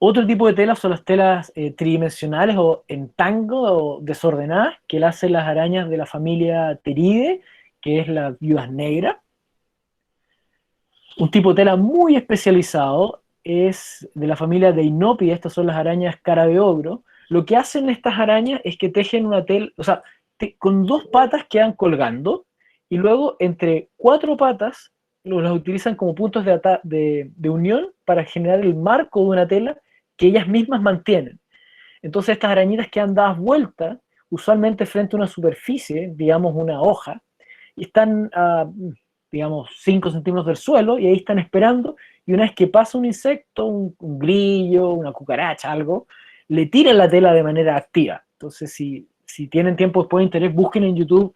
Otro tipo de telas son las telas tridimensionales o en tango o desordenadas, que las hacen las arañas de la familia Teridae, que es la viudas negras. Un tipo de tela muy especializado es de la familia Deinopida. Estas son las arañas cara de ogro. Lo que hacen estas arañas es que tejen una tela, o sea, con dos patas quedan colgando, y luego entre cuatro patas las utilizan como puntos de unión para generar el marco de una tela que ellas mismas mantienen. Entonces estas arañitas quedan dadas vueltas, usualmente frente a una superficie, digamos una hoja, y están a, digamos, 5 centímetros del suelo, y ahí están esperando, y una vez que pasa un insecto, un grillo, una cucaracha, algo, le tiran la tela de manera activa. Entonces, si tienen tiempo después de interés, busquen en YouTube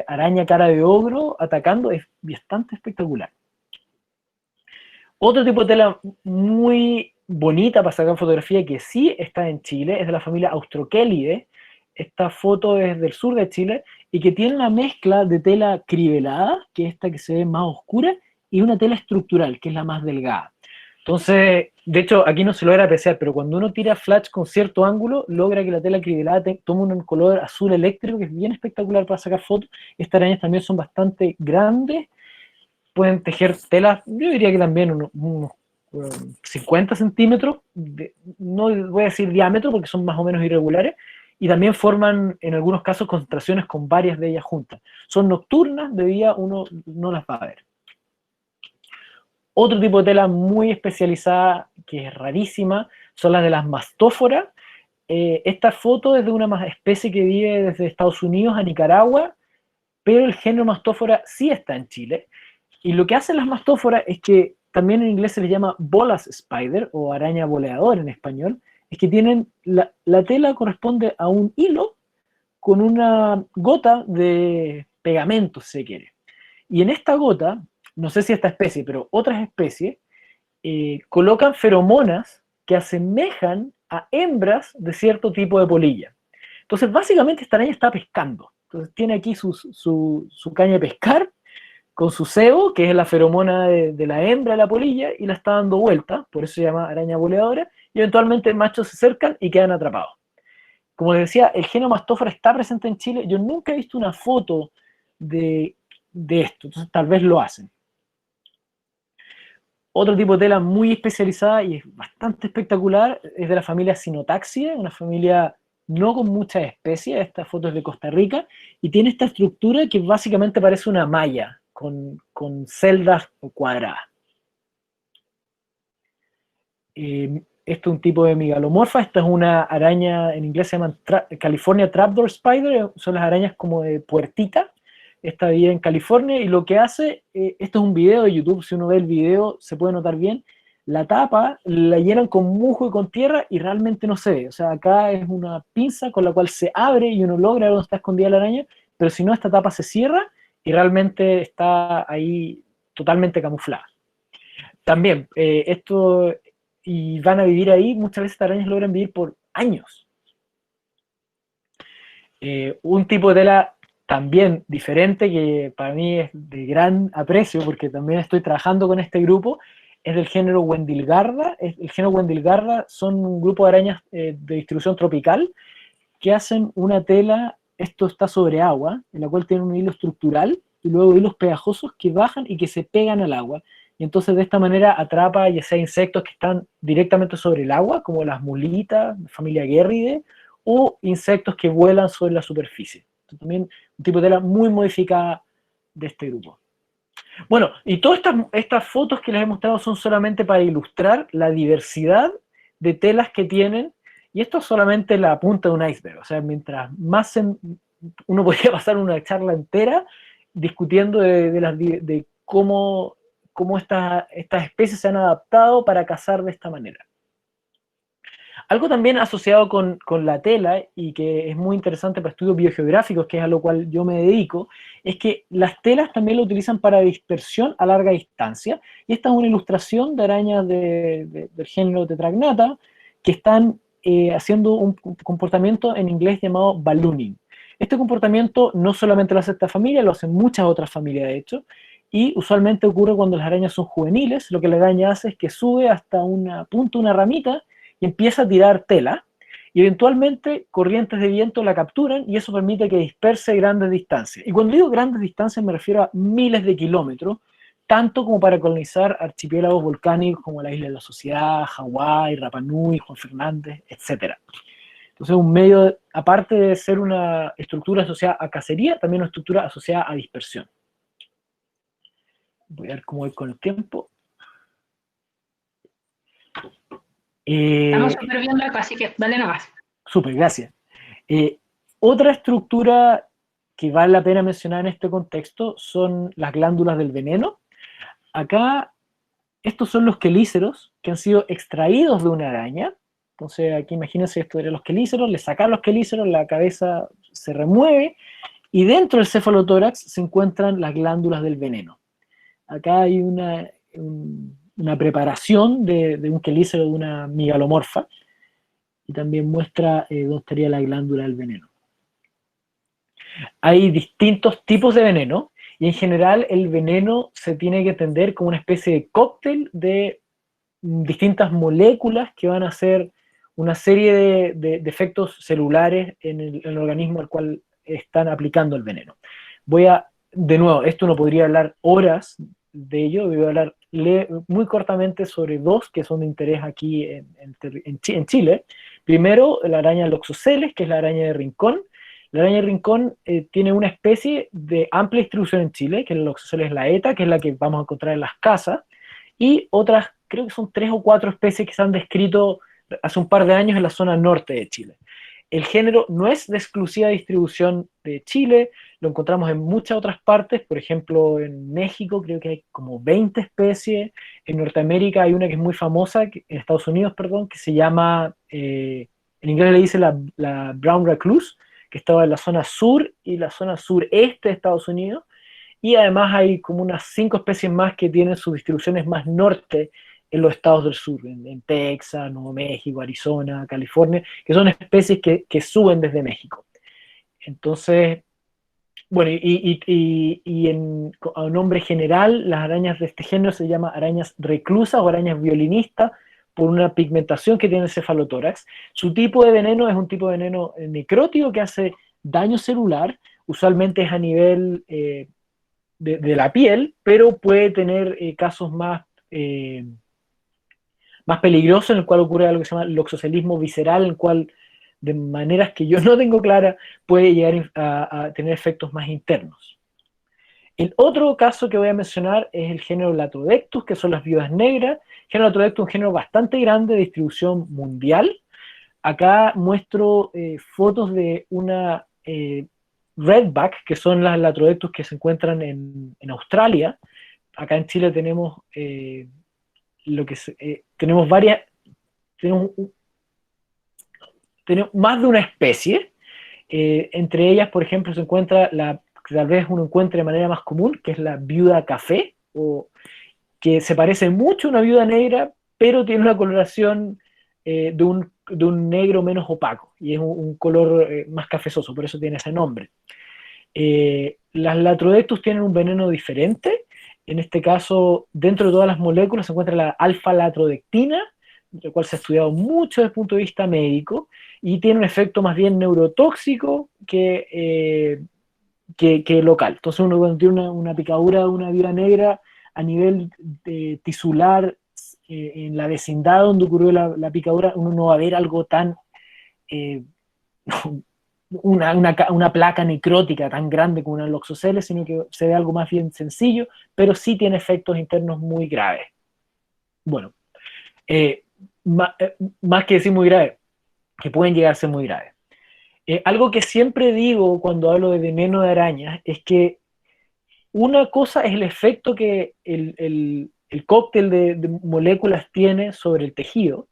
araña cara de ogro atacando, es bastante espectacular. Otro tipo de tela muy bonita para sacar fotografía que sí está en Chile es de la familia Austrochelide. Esta foto es del sur de Chile y que tiene una mezcla de tela crivelada, que es esta que se ve más oscura, y una tela estructural, que es la más delgada. Entonces, de hecho, aquí no se logra apreciar, pero cuando uno tira flash con cierto ángulo, logra que la tela crivelada tome un color azul eléctrico, que es bien espectacular para sacar fotos. Estas arañas también son bastante grandes, pueden tejer telas, yo diría que también unos 50 centímetros, no voy a decir diámetro porque son más o menos irregulares, y también forman en algunos casos concentraciones con varias de ellas juntas. Son nocturnas, de día uno no las va a ver. Otro tipo de tela muy especializada, que es rarísima, son las de las mastóforas. Esta foto es de una especie que vive desde Estados Unidos a Nicaragua, pero el género mastófora sí está en Chile. Y lo que hacen las mastóforas es que también en inglés se les llama bolas spider o araña boleador en español, es que tienen la tela corresponde a un hilo con una gota de pegamento, si se quiere. Y en esta gota, no sé si esta especie, pero otras especies, colocan feromonas que asemejan a hembras de cierto tipo de polilla. Entonces, básicamente, esta araña está pescando. Entonces, tiene aquí su caña de pescar con su cebo, que es la feromona de la hembra de la polilla, y la está dando vuelta, por eso se llama araña boleadora, y eventualmente machos se acercan y quedan atrapados. Como les decía, el género mastófora está presente en Chile, yo nunca he visto una foto de, de esto, entonces tal vez lo hacen. Otro tipo de tela muy especializada y es bastante espectacular es de la familia Sinotaxia, una familia no con muchas especies, esta foto es de Costa Rica, y tiene esta estructura que básicamente parece una malla con celdas cuadradas. Esto es un tipo de megalomorfa, esta es una araña, en inglés se llaman California Trapdoor Spider, son las arañas como de puertita. Esta vive en California y lo que hace, esto es un video de YouTube, si uno ve el video se puede notar bien, la tapa la llenan con musgo y con tierra y realmente no se ve. O sea, acá es una pinza con la cual se abre y uno logra ver dónde está escondida la araña, pero si no, esta tapa se cierra y realmente está ahí totalmente camuflada. También, esto, y van a vivir ahí, muchas veces estas arañas logran vivir por años. Un tipo de tela también diferente, que para mí es de gran aprecio, porque también estoy trabajando con este grupo, es del género Wendilgarda. El género Wendilgarda son un grupo de arañas de distribución tropical que hacen una tela, esto está sobre agua, en la cual tiene un hilo estructural y luego hilos pegajosos que bajan y que se pegan al agua. Y entonces de esta manera atrapa ya sea insectos que están directamente sobre el agua, como las mulitas, familia Guerride, o insectos que vuelan sobre la superficie. Entonces, también un tipo de tela muy modificada de este grupo. Bueno, y todas estas fotos que les he mostrado son solamente para ilustrar la diversidad de telas que tienen, y esto es solamente la punta de un iceberg. O sea, mientras más uno podría pasar una charla entera discutiendo de cómo estas especies se han adaptado para cazar de esta manera. Algo también asociado con la tela y que es muy interesante para estudios biogeográficos, que es a lo cual yo me dedico, es que las telas también lo utilizan para dispersión a larga distancia. Y esta es una ilustración de arañas del género Tetragnata que están haciendo un comportamiento en inglés llamado ballooning. Este comportamiento no solamente lo hace esta familia, lo hacen muchas otras familias de hecho, y usualmente ocurre cuando las arañas son juveniles. Lo que la araña hace es que sube hasta una punta, una ramita, y empieza a tirar tela, y eventualmente corrientes de viento la capturan, y eso permite que disperse grandes distancias. Y cuando digo grandes distancias me refiero a miles de kilómetros, tanto como para colonizar archipiélagos volcánicos como la Isla de la Sociedad, Hawái, Rapa Nui, Juan Fernández, etc. Entonces un medio, aparte de ser una estructura asociada a cacería, también una estructura asociada a dispersión. Voy a ver cómo voy con el tiempo. Estamos súper viendo acá, así que dale nomás. Súper, gracias. Otra estructura que vale la pena mencionar en este contexto son las glándulas del veneno. Acá, estos son los quelíceros que han sido extraídos de una araña. Entonces, aquí imagínense esto de los quelíceros, le sacan los quelíceros, la cabeza se remueve y dentro del cefalotórax se encuentran las glándulas del veneno. Acá hay una preparación de un quelícero de una migalomorfa y también muestra dónde estaría la glándula del veneno. Hay distintos tipos de veneno y en general el veneno se tiene que entender como una especie de cóctel de distintas moléculas que van a hacer una serie de efectos celulares en el organismo al cual están aplicando el veneno. De nuevo, esto no podría hablar horas de ello, voy a hablar muy cortamente sobre dos que son de interés aquí en Chile. Primero, la araña Loxoceles, que es la araña de rincón. La araña de rincón tiene una especie de amplia distribución en Chile, que es la Loxoceles laeta, que es la que vamos a encontrar en las casas, y otras, creo que son 3 o 4 especies que se han descrito hace un par de años en la zona norte de Chile. El género no es de exclusiva distribución de Chile, lo encontramos en muchas otras partes, por ejemplo en México creo que hay como 20 especies, en Norteamérica hay una que es muy famosa, en Estados Unidos, perdón, que se llama, en inglés le dice la Brown Recluse, que estaba en la zona sur y la zona sureste de Estados Unidos, y además hay como unas 5 especies más que tienen sus distribuciones más norte en los estados del sur, en Texas, Nuevo México, Arizona, California, que son especies que suben desde México. Entonces, bueno, a nombre general, las arañas de este género se llaman arañas reclusas o arañas violinistas por una pigmentación que tiene el cefalotórax. Su tipo de veneno es un tipo de veneno necrótico que hace daño celular, usualmente es a nivel de la piel, pero puede tener casos más peligrosos en el cual ocurre algo que se llama loxocelismo visceral, en el cual de maneras que yo no tengo clara puede llegar a tener efectos más internos. El otro caso que voy a mencionar es el género Latrodectus, que son las viudas negras. El género Latrodectus es un género bastante grande de distribución mundial. Acá muestro fotos de una redback, que son las Latrodectus que se encuentran en Australia. Acá en Chile tenemos tenemos varias, tenemos más de una especie, entre ellas, por ejemplo, se encuentra que tal vez uno encuentre de manera más común, que es la viuda café, que se parece mucho a una viuda negra, pero tiene una coloración de un negro menos opaco, y es un color más cafezoso, por eso tiene ese nombre. Las Latrodectus tienen un veneno diferente. En este caso, dentro de todas las moléculas se encuentra la alfa-latrodectina, lo cual se ha estudiado mucho desde el punto de vista médico, y tiene un efecto más bien neurotóxico que local. Entonces uno cuando tiene una picadura de una viuda negra a nivel tisular en la vecindad donde ocurrió la picadura, uno no va a ver algo tan... una placa necrótica tan grande como una loxoceles, sino que se ve algo más bien sencillo, pero sí tiene efectos internos muy graves. Bueno, más que decir muy graves, que pueden llegar a ser muy graves. Algo que siempre digo cuando hablo de veneno de arañas es que una cosa es el efecto que el cóctel de moléculas tiene sobre el tejido,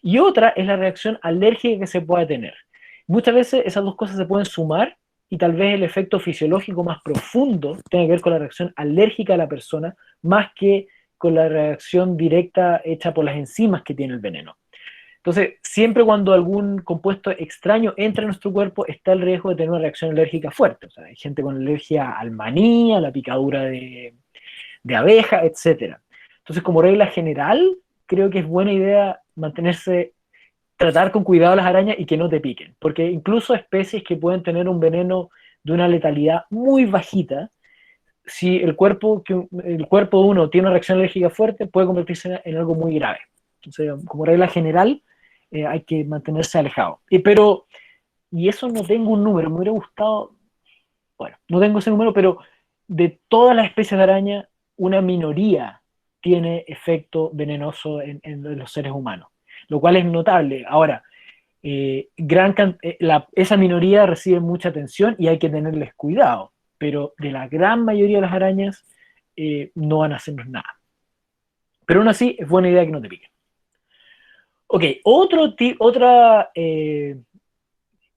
y otra es la reacción alérgica que se pueda tener. Muchas veces esas dos cosas se pueden sumar y tal vez el efecto fisiológico más profundo tenga que ver con la reacción alérgica de la persona más que con la reacción directa hecha por las enzimas que tiene el veneno. Entonces, siempre cuando algún compuesto extraño entra en nuestro cuerpo, está el riesgo de tener una reacción alérgica fuerte. O sea, hay gente con alergia al maní, a la picadura de abeja, etc. Entonces, como regla general, creo que es buena idea tratar con cuidado a las arañas y que no te piquen. Porque incluso especies que pueden tener un veneno de una letalidad muy bajita, si el cuerpo de uno tiene una reacción alérgica fuerte, puede convertirse en algo muy grave. Entonces, como regla general, hay que mantenerse alejado. Y eso no tengo un número, me hubiera gustado, bueno, no tengo ese número, pero de todas las especies de araña, una minoría tiene efecto venenoso en los seres humanos, lo cual es notable. Ahora, esa minoría recibe mucha atención y hay que tenerles cuidado, pero de la gran mayoría de las arañas no van a hacernos nada. Pero aún así, es buena idea que no te piquen. Ok, otra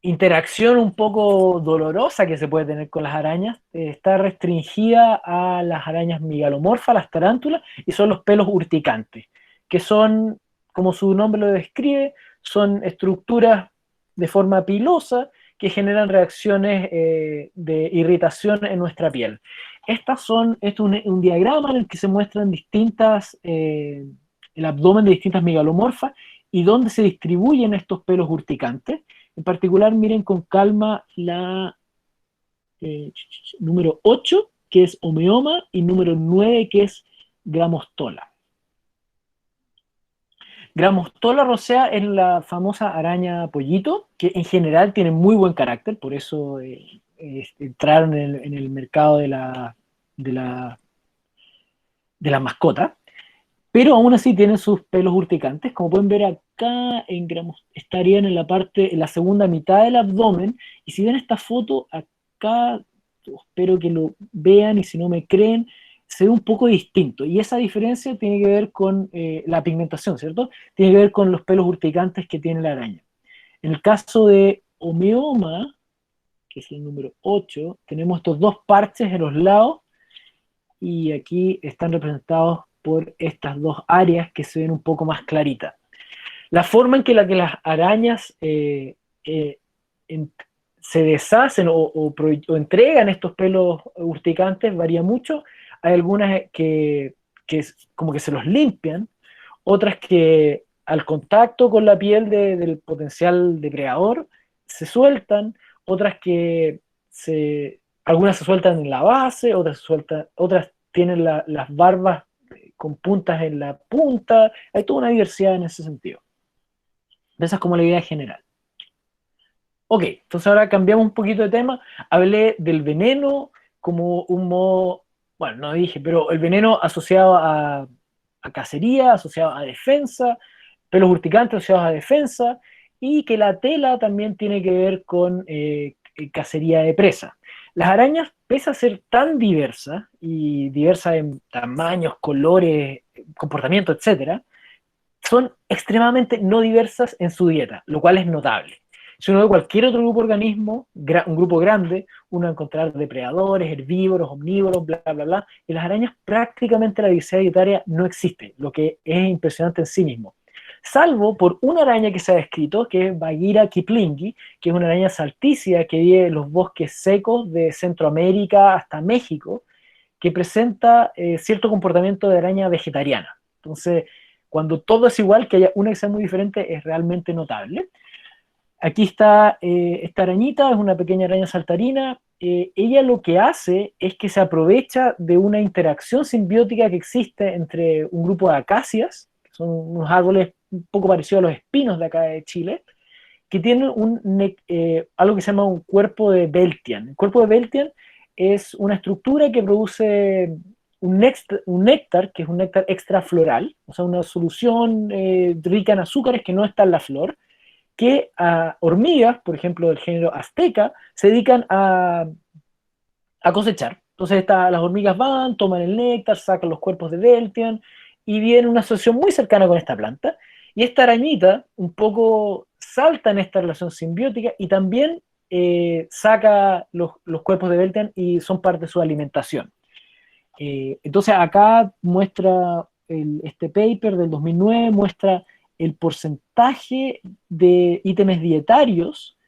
interacción un poco dolorosa que se puede tener con las arañas está restringida a las arañas megalomorfas, las tarántulas, y son los pelos urticantes, que son, como su nombre lo describe, son estructuras de forma pilosa que generan reacciones de irritación en nuestra piel. Esto es un diagrama en el que se muestran el abdomen de distintas megalomorfas y dónde se distribuyen estos pelos urticantes. En particular, miren con calma la número 8, que es homeoma, y número 9, que es gramostola. Gramostola rosea es la famosa araña pollito, que en general tiene muy buen carácter, por eso entraron en el mercado de la mascota, pero aún así tienen sus pelos urticantes. Como pueden ver acá, estarían en la segunda mitad del abdomen, y si ven esta foto acá, espero que lo vean y si no me creen, se ve un poco distinto, y esa diferencia tiene que ver con la pigmentación, ¿cierto? Tiene que ver con los pelos urticantes que tiene la araña. En el caso de homeoma, que es el número 8, tenemos estos dos parches en los lados, y aquí están representados por estas dos áreas que se ven un poco más claritas. La forma en que las arañas se deshacen o entregan estos pelos urticantes varía mucho. Hay algunas que como que se los limpian, otras que al contacto con la piel del potencial depredador se sueltan, otras algunas se sueltan en la base, otras tienen las barbas con puntas en la punta. Hay toda una diversidad en ese sentido. Esa es como la idea general. Ok, entonces ahora cambiamos un poquito de tema. Hablé del veneno como un modo, bueno, no dije, pero el veneno asociado a cacería, asociado a defensa, pelos urticantes asociados a defensa, y que la tela también tiene que ver con cacería de presa. Las arañas, pese a ser tan diversas, y diversas en tamaños, colores, comportamiento, etcétera, son extremadamente no diversas en su dieta, lo cual es notable. Si uno ve cualquier otro grupo de organismos, un grupo grande, uno va a encontrar depredadores, herbívoros, omnívoros, bla, bla, bla. En las arañas prácticamente la diversidad dietaria no existe, lo que es impresionante en sí mismo. Salvo por una araña que se ha descrito, que es Bagheera kiplingii, que es una araña saltícida que vive en los bosques secos de Centroamérica hasta México, que presenta cierto comportamiento de araña vegetariana. Entonces, cuando todo es igual, que haya una que sea muy diferente, es realmente notable. Aquí está esta arañita, es una pequeña araña saltarina. Ella lo que hace es que se aprovecha de una interacción simbiótica que existe entre un grupo de acacias, que son unos árboles un poco parecidos a los espinos de acá de Chile, que tienen algo que se llama un cuerpo de Beltian. El cuerpo de Beltian es una estructura que produce un néctar, que es un néctar extrafloral, o sea, una solución rica en azúcares que no está en la flor, que a hormigas, por ejemplo, del género azteca, se dedican a cosechar. Entonces las hormigas van, toman el néctar, sacan los cuerpos de Beltian, y viene una asociación muy cercana con esta planta, y esta arañita un poco salta en esta relación simbiótica y también saca los cuerpos de Beltian y son parte de su alimentación. Entonces acá muestra este paper del 2009, muestra el porcentaje de ítems dietarios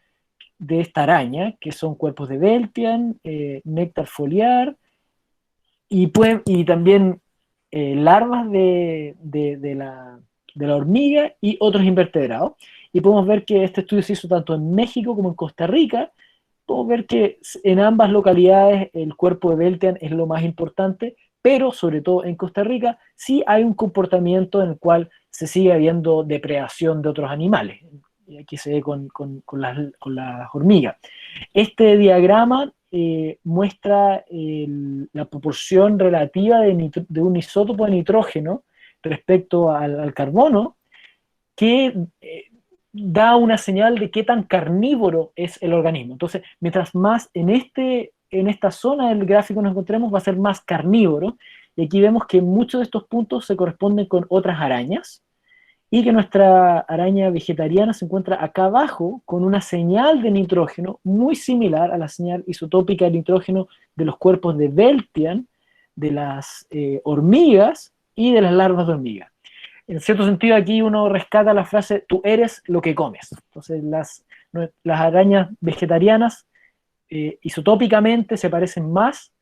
de esta araña, que son cuerpos de Beltian, néctar foliar, y también larvas de la hormiga y otros invertebrados. Y podemos ver que este estudio se hizo tanto en México como en Costa Rica. Podemos ver que en ambas localidades el cuerpo de Beltian es lo más importante, pero sobre todo en Costa Rica sí hay un comportamiento en el cual se sigue habiendo depredación de otros animales. Y aquí se ve con las hormigas. Este diagrama muestra la proporción relativa de un isótopo de nitrógeno respecto al carbono, que da una señal de qué tan carnívoro es el organismo. Entonces, mientras más en esta zona del gráfico nos encontremos, va a ser más carnívoro, y aquí vemos que muchos de estos puntos se corresponden con otras arañas, y que nuestra araña vegetariana se encuentra acá abajo con una señal de nitrógeno muy similar a la señal isotópica de nitrógeno de los cuerpos de Beltian, de las hormigas y de las larvas de hormiga. En cierto sentido, aquí uno rescata la frase, tú eres lo que comes. Entonces, las arañas vegetarianas isotópicamente se parecen más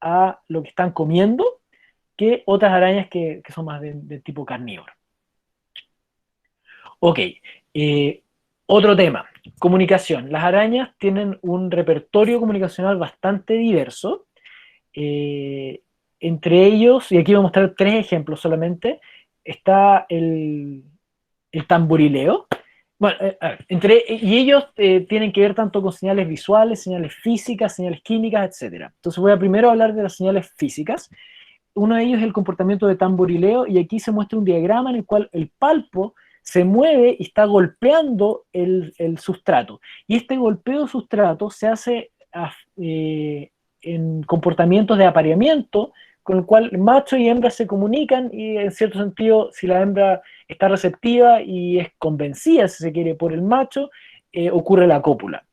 a lo que están comiendo que otras arañas que son más de tipo carnívoro. Ok, otro tema, comunicación. Las arañas tienen un repertorio comunicacional bastante diverso. Entre ellos, y aquí voy a mostrar 3 ejemplos solamente, está el tamborileo. Bueno, a ver, y ellos tienen que ver tanto con señales visuales, señales físicas, señales químicas, etc. Entonces voy a primero hablar de las señales físicas. Uno de ellos es el comportamiento de tamborileo, y aquí se muestra un diagrama en el cual el palpo se mueve y está golpeando el sustrato. Y este golpeo de sustrato se hace en comportamientos de apareamiento, con el cual macho y hembra se comunican, y en cierto sentido, si la hembra está receptiva y es convencida, si se quiere, por el macho, ocurre la cópula.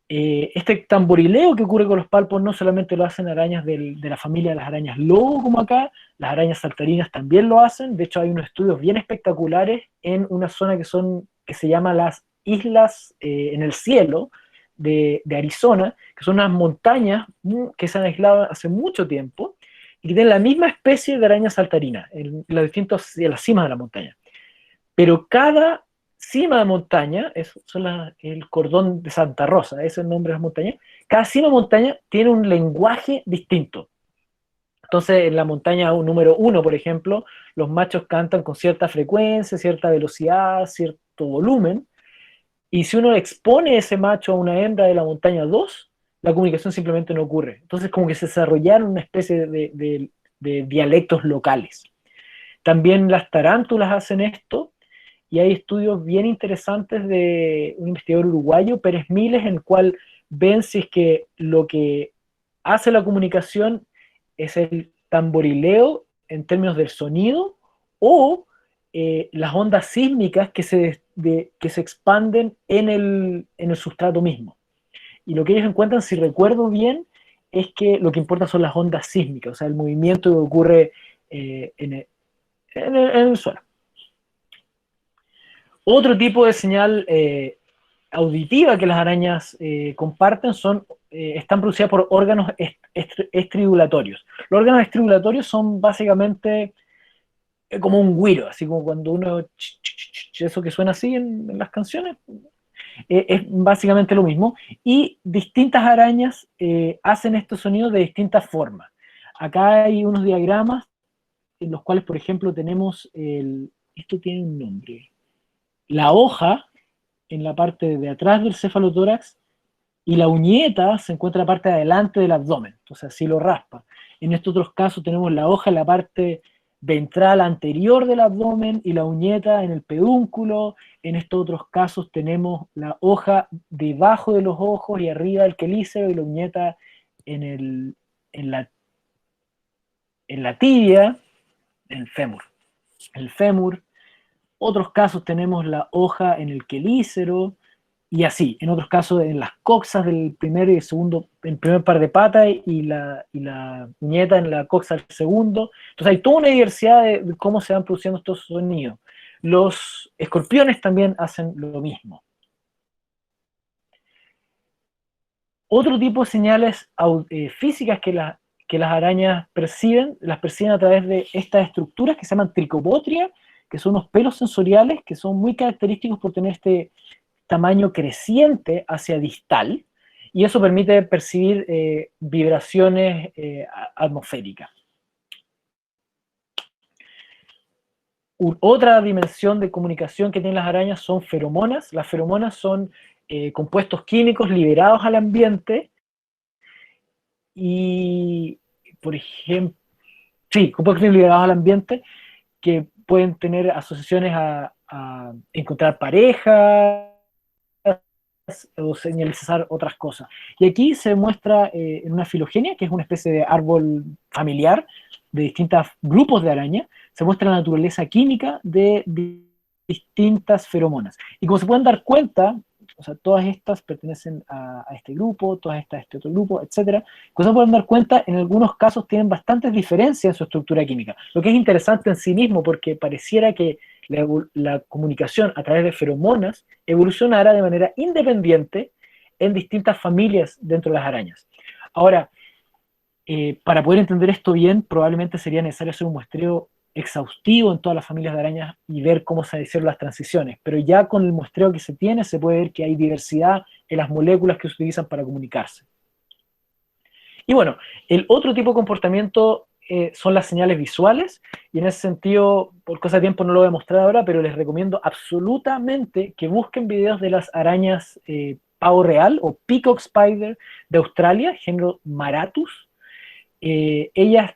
Este tamborileo que ocurre con los palpos no solamente lo hacen arañas de la familia de las arañas lobo, como acá, las arañas saltarinas también lo hacen. De hecho, hay unos estudios bien espectaculares en una zona que se llama las Islas en el Cielo de Arizona, que son unas montañas que se han aislado hace mucho tiempo y que tienen la misma especie de araña saltarina en las cimas de la montaña. Pero cada cima de montaña, el cordón de Santa Rosa, ese es el nombre de las montañas, cada cima de montaña tiene un lenguaje distinto. Entonces, en la montaña número 1, por ejemplo, los machos cantan con cierta frecuencia, cierta velocidad, cierto volumen, y si uno expone ese macho a una hembra de la montaña 2, la comunicación simplemente no ocurre. Entonces, como que se desarrollaron una especie de dialectos locales. También las tarántulas hacen esto, y hay estudios bien interesantes de un investigador uruguayo, Pérez Miles, en el cual ven si es que lo que hace la comunicación es el tamborileo en términos del sonido, o las ondas sísmicas que se expanden en el sustrato mismo. Y lo que ellos encuentran, si recuerdo bien, es que lo que importa son las ondas sísmicas, o sea, el movimiento que ocurre en el suelo. Otro tipo de señal auditiva que las arañas comparten están producidas por órganos estridulatorios. Los órganos estridulatorios son básicamente como un güiro, así como cuando uno, eso que suena así en las canciones, es básicamente lo mismo. Y distintas arañas hacen estos sonidos de distintas formas. Acá hay unos diagramas en los cuales, por ejemplo, tenemos esto tiene un nombre, la hoja en la parte de atrás del cefalotórax, y la uñeta se encuentra en la parte de adelante del abdomen, entonces así lo raspa. En estos otros casos tenemos la hoja en la parte ventral anterior del abdomen y la uñeta en el pedúnculo. En estos otros casos tenemos la hoja debajo de los ojos y arriba del quelícero, y la uñeta en la tibia, en el fémur. El fémur. Otros casos tenemos la hoja en el quelícero, y así. En otros casos en las coxas del primer y segundo, el primer par de patas, y la uñeta en la coxa del segundo. Entonces hay toda una diversidad de cómo se van produciendo estos sonidos. Los escorpiones también hacen lo mismo. Otro tipo de señales físicas que las arañas perciben, las perciben a través de estas estructuras que se llaman tricopotria, que son unos pelos sensoriales que son muy característicos por tener este tamaño creciente hacia distal, y eso permite percibir vibraciones atmosféricas. Otra dimensión de comunicación que tienen las arañas son feromonas. Las feromonas son compuestos químicos liberados al ambiente y, por ejemplo, sí, compuestos químicos ligados al ambiente que pueden tener asociaciones a encontrar pareja o señalizar otras cosas. Y aquí se muestra en una filogenia, que es una especie de árbol familiar de distintos grupos de araña, se muestra la naturaleza química de distintas feromonas. Y como se pueden dar cuenta, o sea, todas estas pertenecen a este grupo, todas estas a este otro grupo, etc. Como se pueden dar cuenta, en algunos casos tienen bastantes diferencias en su estructura química, lo que es interesante en sí mismo, porque pareciera que la comunicación a través de feromonas evolucionara de manera independiente en distintas familias dentro de las arañas. Ahora, para poder entender esto bien, probablemente sería necesario hacer un muestreo exhaustivo en todas las familias de arañas y ver cómo se hicieron las transiciones, pero ya con el muestreo que se tiene se puede ver que hay diversidad en las moléculas que se utilizan para comunicarse. Y bueno, el otro tipo de comportamiento son las señales visuales, y en ese sentido, por cosa de tiempo no lo voy a mostrar ahora, pero les recomiendo absolutamente que busquen videos de las arañas pavo real o peacock spider de Australia, género Maratus. Ellas,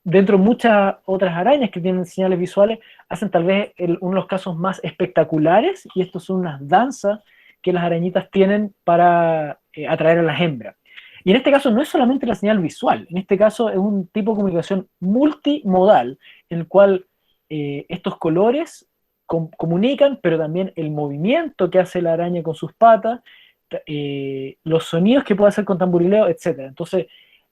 dentro de muchas otras arañas que tienen señales visuales, hacen tal vez uno de los casos más espectaculares, y estos son unas danzas que las arañitas tienen para atraer a las hembras. Y en este caso no es solamente la señal visual, en este caso es un tipo de comunicación multimodal, en el cual estos colores comunican, pero también el movimiento que hace la araña con sus patas, los sonidos que puede hacer con tamborileo, etc. Entonces,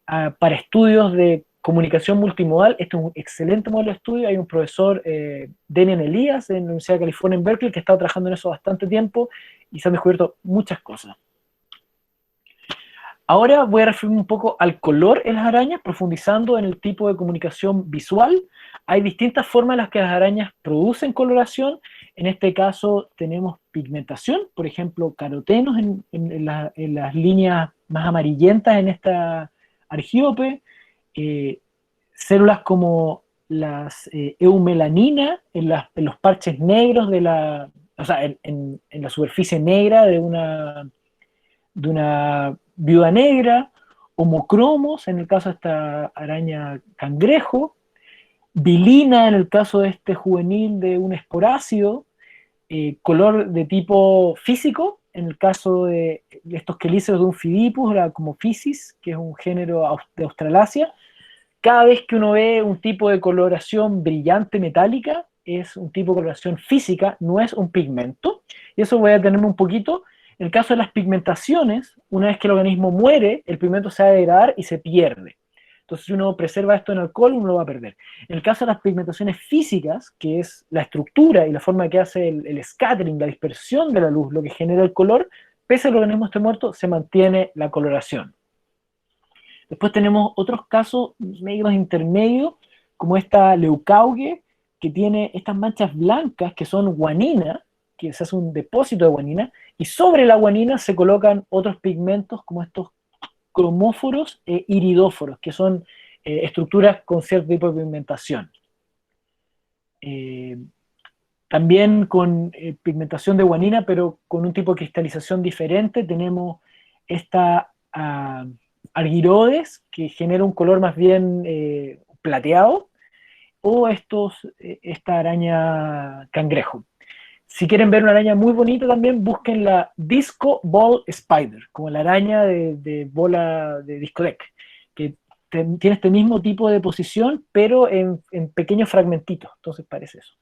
para estudios de comunicación multimodal, este es un excelente modelo de estudio. Hay un profesor, Demian Elías, en la Universidad de California en Berkeley, que ha estado trabajando en eso bastante tiempo, y se han descubierto muchas cosas. Ahora voy a referirme un poco al color en las arañas, profundizando en el tipo de comunicación visual. Hay distintas formas en las que las arañas producen coloración. En este caso tenemos pigmentación, por ejemplo, carotenos en las líneas más amarillentas en esta argíope, células como las eumelanina en los parches negros de la, o sea, en la superficie negra de una viuda negra, homocromos en el caso de esta araña cangrejo, vilina en el caso de este juvenil de un esporácido, color de tipo físico en el caso de estos quelíceros de un Fidipus, como Physis, que es un género de Australasia. Cada vez que uno ve un tipo de coloración brillante metálica, es un tipo de coloración física, no es un pigmento, y eso voy a tener un poquito. En el caso de las pigmentaciones, una vez que el organismo muere, el pigmento se va a degradar y se pierde. Entonces, si uno preserva esto en alcohol, uno lo va a perder. En el caso de las pigmentaciones físicas, que es la estructura y la forma que hace el scattering, la dispersión de la luz, lo que genera el color, pese al organismo esté muerto, se mantiene la coloración. Después tenemos otros casos medios intermedios, como esta leucauge, que tiene estas manchas blancas que son guanina, que se hace un depósito de guanina, y sobre la guanina se colocan otros pigmentos como estos cromóforos e iridóforos, que son estructuras con cierto tipo de pigmentación. También con pigmentación de guanina, pero con un tipo de cristalización diferente, tenemos esta argyrodes, que genera un color más bien plateado, o esta araña cangrejo. Si quieren ver una araña muy bonita también, busquen la Disco Ball Spider, como la araña de bola de discoteca, que tiene este mismo tipo de posición, pero en pequeños fragmentitos. Entonces parece eso.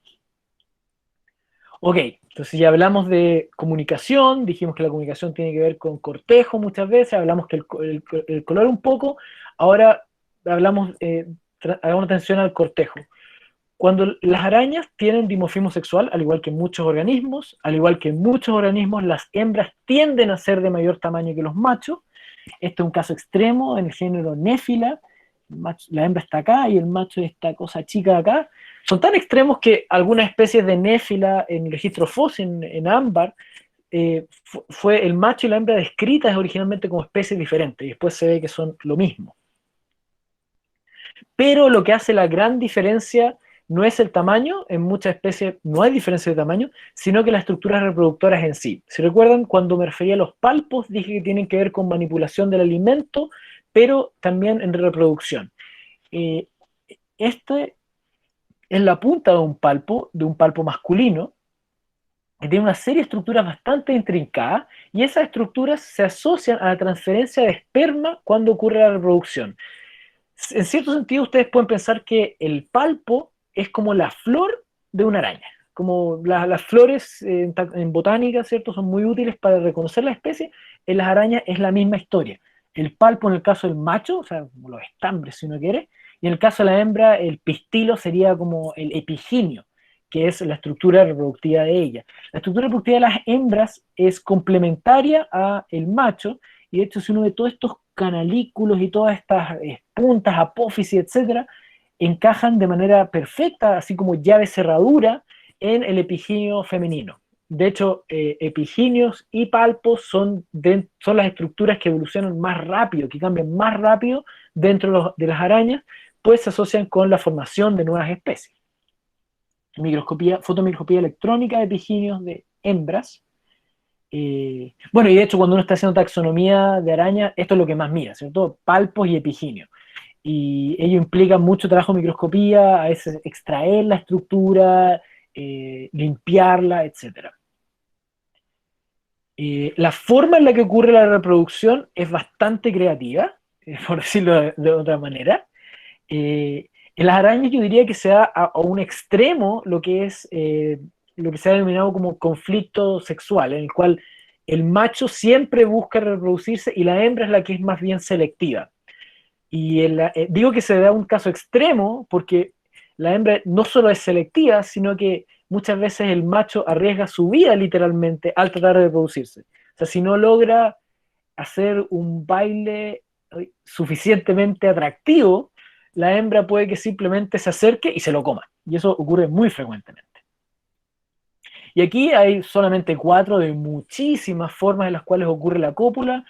Ok, entonces ya hablamos de comunicación, dijimos que la comunicación tiene que ver con cortejo muchas veces, hablamos que el color un poco, ahora hablamos, hagamos atención al cortejo. Cuando las arañas tienen dimorfismo sexual, al igual que en muchos organismos, las hembras tienden a ser de mayor tamaño que los machos. Este es un caso extremo en el género Néfila. La hembra está acá y el macho es esta cosa chica acá. Son tan extremos que algunas especies de Néfila en el registro fósil, en ámbar, fue el macho y la hembra descritas originalmente como especies diferentes, y después se ve que son lo mismo. Pero lo que hace la gran diferencia no es el tamaño, en muchas especies no hay diferencia de tamaño, sino que las estructuras reproductoras en sí. Si recuerdan, cuando me refería a los palpos, dije que tienen que ver con manipulación del alimento, pero también en reproducción. Este es la punta de un palpo masculino, que tiene una serie de estructuras bastante intrincadas, y esas estructuras se asocian a la transferencia de esperma cuando ocurre la reproducción. En cierto sentido, ustedes pueden pensar que el palpo es como la flor de una araña. Como las flores en botánica, ¿cierto? Son muy útiles para reconocer la especie. En las arañas es la misma historia. El palpo en el caso del macho, o sea, los estambres si uno quiere, y en el caso de la hembra, el pistilo sería como el epiginio, que es la estructura reproductiva de ella. La estructura reproductiva de las hembras es complementaria a el macho, y de hecho si uno ve todos estos canalículos y todas estas puntas, apófisis, etcétera, encajan de manera perfecta, así como llave cerradura, en el epiginio femenino. De hecho, epiginios y palpos son las estructuras que evolucionan más rápido, que cambian más rápido dentro de las arañas, pues se asocian con la formación de nuevas especies. Fotomicroscopía electrónica de epiginios de hembras. Bueno, y de hecho cuando uno está haciendo taxonomía de araña, esto es lo que más mira, ¿cierto? Palpos y epiginios. Y ello implica mucho trabajo de microscopía, a veces extraer la estructura, limpiarla, etc. La forma en la que ocurre la reproducción es bastante creativa, por decirlo de otra manera. En las arañas yo diría que se da a un extremo lo que es lo que se ha denominado como conflicto sexual, en el cual el macho siempre busca reproducirse y la hembra es la que es más bien selectiva. Y digo que se da un caso extremo porque la hembra no solo es selectiva, sino que muchas veces el macho arriesga su vida literalmente al tratar de reproducirse. O sea, si no logra hacer un baile suficientemente atractivo, la hembra puede que simplemente se acerque y se lo coma. Y eso ocurre muy frecuentemente. Y aquí hay solamente 4 de muchísimas formas en las cuales ocurre la cópula.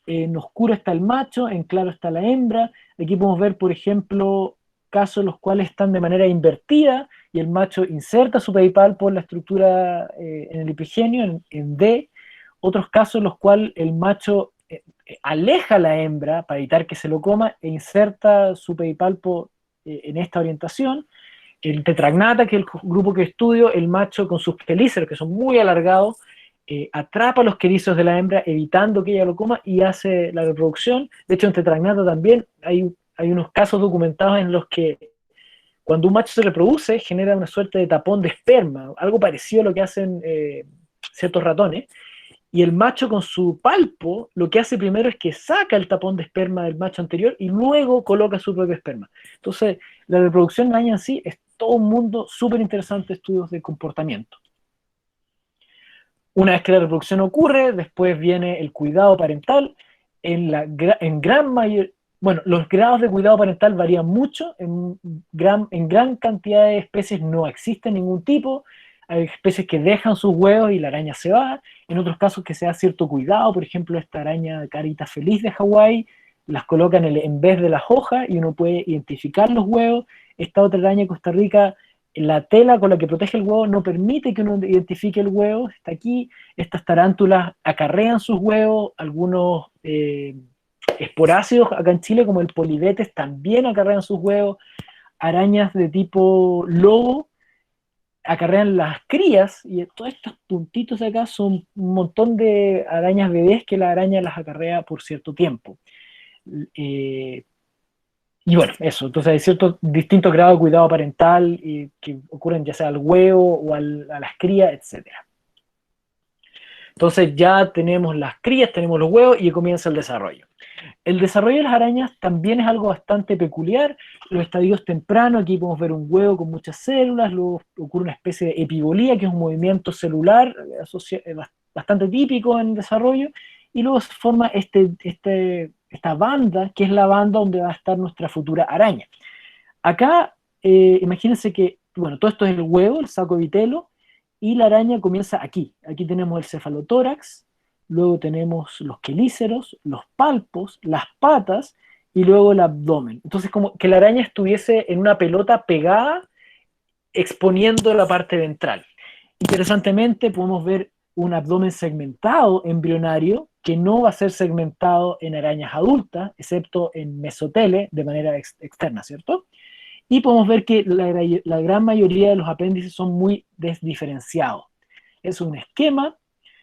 En oscuro está el macho, en claro está la hembra. Aquí podemos ver, por ejemplo, casos en los cuales están de manera invertida y el macho inserta su pedipalpo por la estructura en el epigenio, en D. Otros casos en los cuales el macho aleja a la hembra para evitar que se lo coma e inserta su pedipalpo en esta orientación. El tetragnata, que es el grupo que estudio, el macho con sus quelíceros, que son muy alargados, atrapa los quelíceros de la hembra, evitando que ella lo coma y hace la reproducción. De hecho, en tetragnata también hay unos casos documentados en los que cuando un macho se reproduce, genera una suerte de tapón de esperma, algo parecido a lo que hacen ciertos ratones. Y el macho con su palpo lo que hace primero es que saca el tapón de esperma del macho anterior y luego coloca su propio esperma. Entonces, la reproducción en araña en sí es todo un mundo súper interesante de estudios de comportamiento. Una vez que la reproducción ocurre, después viene el cuidado parental. Bueno, los grados de cuidado parental varían mucho. En gran cantidad de especies no existe ningún tipo. Hay especies que dejan sus huevos y la araña se va. En otros casos que se da cierto cuidado, por ejemplo, esta araña carita feliz de Hawái, las colocan en vez de las hojas y uno puede identificar los huevos. Esta otra araña de Costa Rica, la tela con la que protege el huevo no permite que uno identifique el huevo, está aquí. Estas tarántulas acarrean sus huevos, algunos esporáceos acá en Chile, como el polibetes, también acarrean sus huevos. Arañas de tipo lobo acarrean las crías, y todos estos puntitos de acá son un montón de arañas bebés que la araña las acarrea por cierto tiempo. Y bueno, eso, entonces hay ciertos distintos grados de cuidado parental que ocurren ya sea al huevo o a las crías, etc. Entonces ya tenemos las crías, tenemos los huevos y comienza el desarrollo. El desarrollo de las arañas también es algo bastante peculiar. Los estadios tempranos, aquí podemos ver un huevo con muchas células, luego ocurre una especie de epibolía, que es un movimiento celular bastante típico en el desarrollo, y luego se forma esta banda, que es la banda donde va a estar nuestra futura araña. Acá, imagínense que, bueno, todo esto es el huevo, el saco de vitelo, y la araña comienza aquí. Aquí tenemos el cefalotórax, luego tenemos los quelíceros, los palpos, las patas, y luego el abdomen. Entonces, como que la araña estuviese en una pelota pegada, exponiendo la parte ventral. Interesantemente, podemos ver un abdomen segmentado embrionario, que no va a ser segmentado en arañas adultas, excepto en mesotele de manera externa, ¿cierto? Y podemos ver que la gran mayoría de los apéndices son muy desdiferenciados. Es un esquema,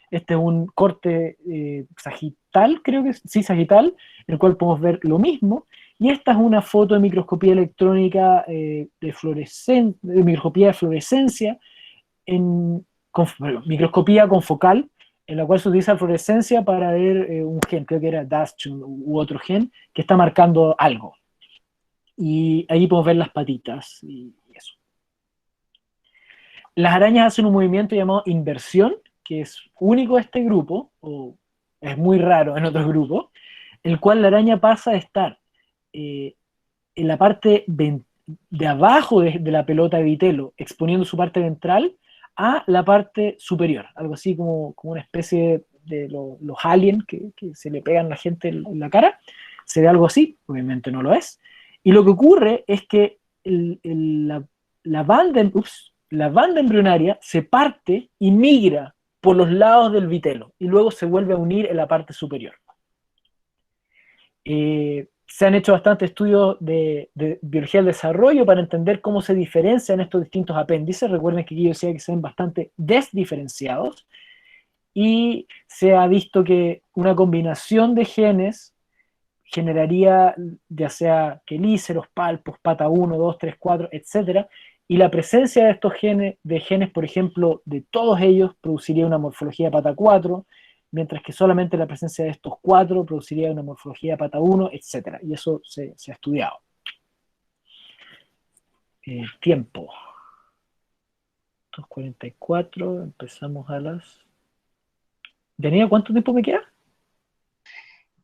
este es un corte sagital, creo que sí, sagital, en el cual podemos ver lo mismo, y esta es una foto de microscopía electrónica de microscopía de fluorescencia, microscopía confocal, en la cual se utiliza fluorescencia para ver un gen, creo que era DASH u otro gen, que está marcando algo. Y ahí podemos ver las patitas y eso. Las arañas hacen un movimiento llamado inversión, que es único de este grupo, o es muy raro en otros grupos, el cual la araña pasa a estar en la parte de abajo de la pelota de vitelo, exponiendo su parte ventral, a la parte superior, algo así como una especie de los aliens que se le pegan a la gente en la cara, se ve algo así, obviamente no lo es, y lo que ocurre es que la banda embrionaria se parte y migra por los lados del vitelo, y luego se vuelve a unir en la parte superior. Se han hecho bastantes estudios de biología del desarrollo para entender cómo se diferencian estos distintos apéndices. Recuerden que aquí yo decía que se ven bastante desdiferenciados, y se ha visto que una combinación de genes generaría ya sea quelíceros, palpos, pata 1, 2, 3, 4, etc. Y la presencia de estos genes, por ejemplo, de todos ellos, produciría una morfología de pata 4, mientras que solamente la presencia de estos 4 produciría una morfología de pata 1, etc. Y eso se ha estudiado. Tiempo. 2:44, empezamos a las... ¿Daniela, cuánto tiempo me queda?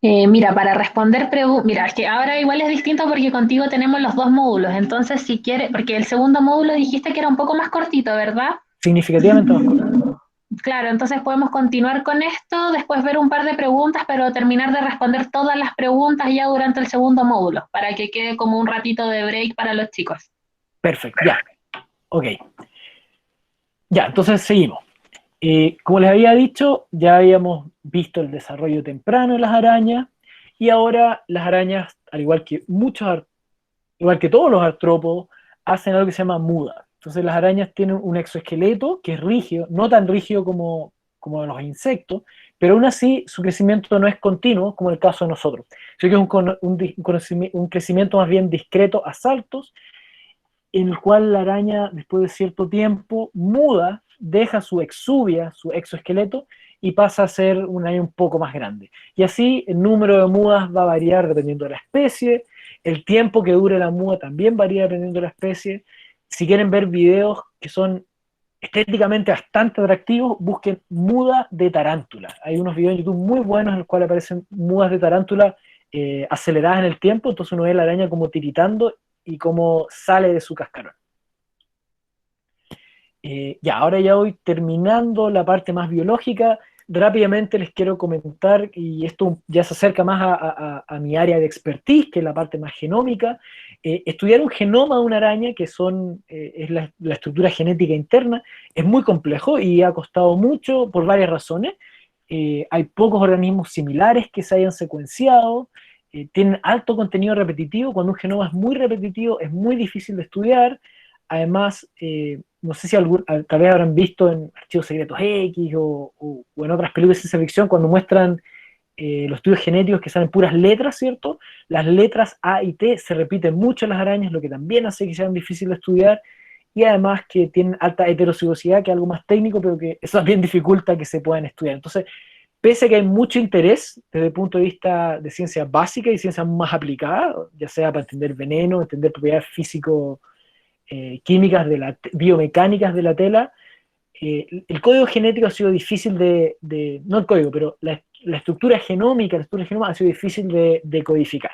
Mira, para responder preguntas, mira, es que ahora igual es distinto porque contigo tenemos los dos módulos, entonces si quieres, porque el segundo módulo dijiste que era un poco más cortito, ¿verdad? Significativamente más corto. Claro, entonces podemos continuar con esto, después ver un par de preguntas, pero terminar de responder todas las preguntas ya durante el segundo módulo, para que quede como un ratito de break para los chicos. Perfecto, ya. Ok. Ya, entonces seguimos. Como les había dicho, ya habíamos visto el desarrollo temprano de las arañas, y ahora las arañas, al igual que todos los artrópodos, hacen algo que se llama muda. Entonces las arañas tienen un exoesqueleto que es rígido, no tan rígido como los insectos, pero aún así su crecimiento no es continuo, como el caso de nosotros. Sino que es un crecimiento más bien discreto a saltos, en el cual la araña, después de cierto tiempo, muda, deja su exuvia, su exoesqueleto, y pasa a ser una araña un poco más grande. Y así el número de mudas va a variar dependiendo de la especie, el tiempo que dure la muda también varía dependiendo de la especie. Si quieren ver videos que son estéticamente bastante atractivos, busquen muda de tarántula. Hay unos videos en YouTube muy buenos en los cuales aparecen mudas de tarántula aceleradas en el tiempo, entonces uno ve la araña como tiritando y cómo sale de su cascarón. Ahora ya voy terminando la parte más biológica. Rápidamente les quiero comentar, y esto ya se acerca más a mi área de expertise, que es la parte más genómica. Estudiar un genoma de una araña, que es la estructura genética interna, es muy complejo y ha costado mucho por varias razones. Hay pocos organismos similares que se hayan secuenciado, tienen alto contenido repetitivo. Cuando un genoma es muy repetitivo es muy difícil de estudiar. Además, no sé si tal vez habrán visto en Archivos Secretos X o en otras películas de ciencia ficción, cuando muestran los estudios genéticos que salen puras letras, ¿cierto? Las letras A y T se repiten mucho en las arañas, lo que también hace que sean difíciles de estudiar, y además que tienen alta heterocigosidad, que es algo más técnico, pero que eso también dificulta que se puedan estudiar. Entonces, pese a que hay mucho interés desde el punto de vista de ciencia básica y ciencia más aplicada, ya sea para entender veneno, entender propiedades físico químicas, biomecánicas de la tela, el código genético ha sido difícil no el código, pero la estructura genómica, la estructura del genoma ha sido difícil de codificar.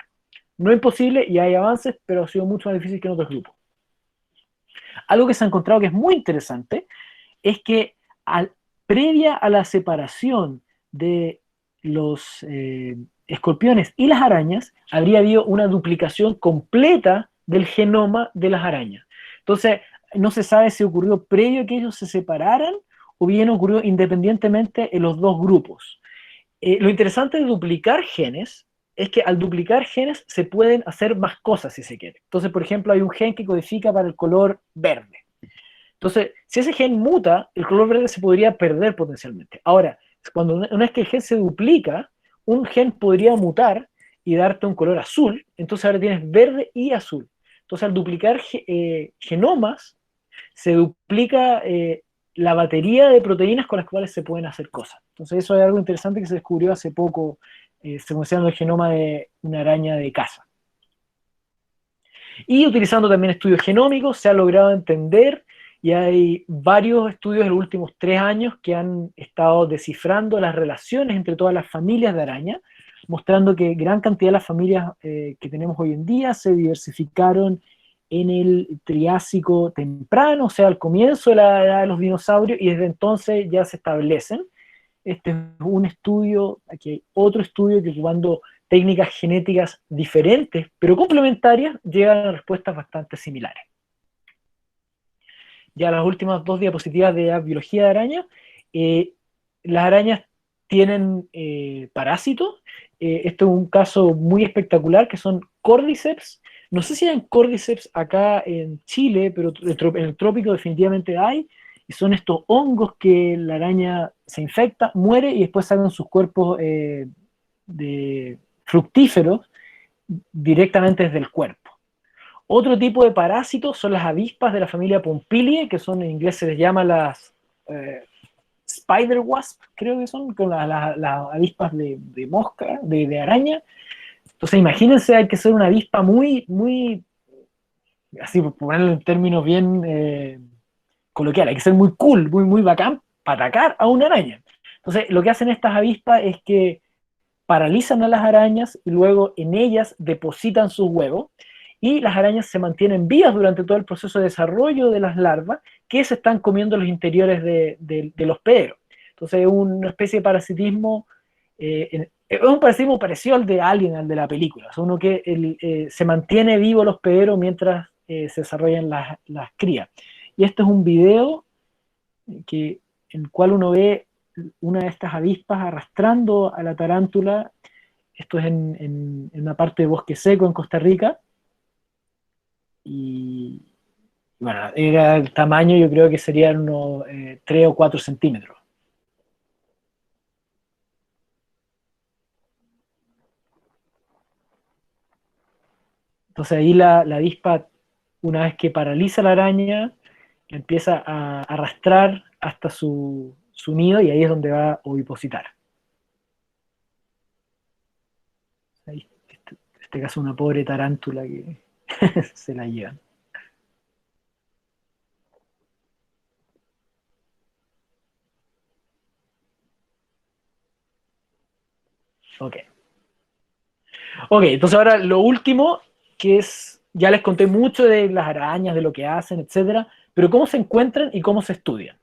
No imposible, y hay avances, pero ha sido mucho más difícil que en otros grupos. Algo que se ha encontrado que es muy interesante es que previa a la separación de los escorpiones y las arañas, habría habido una duplicación completa del genoma de las arañas. Entonces, no se sabe si ocurrió previo a que ellos se separaran o bien ocurrió independientemente en los dos grupos. Lo interesante de duplicar genes es que al duplicar genes se pueden hacer más cosas si se quiere. Entonces, por ejemplo, hay un gen que codifica para el color verde. Entonces, si ese gen muta, el color verde se podría perder potencialmente. Ahora, una vez que el gen se duplica, un gen podría mutar y darte un color azul, entonces ahora tienes verde y azul. Entonces, al duplicar genomas, se duplica la batería de proteínas con las cuales se pueden hacer cosas. Entonces, eso es algo interesante que se descubrió hace poco, secuenciando el genoma de una araña de caza. Y utilizando también estudios genómicos, se ha logrado entender, y hay varios estudios en los últimos 3 años que han estado descifrando las relaciones entre todas las familias de araña, mostrando que gran cantidad de las familias que tenemos hoy en día se diversificaron en el Triásico temprano, o sea, al comienzo de la edad de los dinosaurios, y desde entonces ya se establecen. Este es un estudio, aquí hay otro estudio que ocupando técnicas genéticas diferentes, pero complementarias, llegan a respuestas bastante similares. Ya las últimas 2 diapositivas de la biología de arañas. Las arañas tienen parásitos. Este es un caso muy espectacular, que son Cordyceps. No sé si hay Cordyceps acá en Chile, pero en el trópico definitivamente hay. Y son estos hongos que la araña se infecta, muere y después sacan sus cuerpos de fructíferos directamente desde el cuerpo. Otro tipo de parásitos son las avispas de la familia Pompiliae, que son en inglés se les llama las spider wasp, creo que son, con las avispas de mosca, de araña. Entonces imagínense, hay que ser una avispa muy, muy, así por ponerlo en términos bien coloquiales, hay que ser muy cool, muy, muy bacán para atacar a una araña. Entonces lo que hacen estas avispas es que paralizan a las arañas y luego en ellas depositan sus huevos, y las arañas se mantienen vivas durante todo el proceso de desarrollo de las larvas, que se están comiendo los interiores de los hospederos. Entonces es una especie de parasitismo, es un parasitismo parecido al de Alien, al de la película. O sea, uno que se mantiene vivo el hospedero mientras se desarrollan las crías. Y este es un video en el cual uno ve una de estas avispas arrastrando a la tarántula. Esto es en una parte de bosque seco en Costa Rica. Y bueno, era el tamaño, yo creo que serían unos 3 o 4 centímetros. Entonces ahí la avispa, una vez que paraliza la araña, empieza a arrastrar hasta su nido, y ahí es donde va a ovipositar. Ahí, en este caso una pobre tarántula que se la llevan. Ok. Ok, entonces ahora lo último, que es, ya les conté mucho de las arañas, de lo que hacen, etcétera, pero cómo se encuentran y cómo se estudian.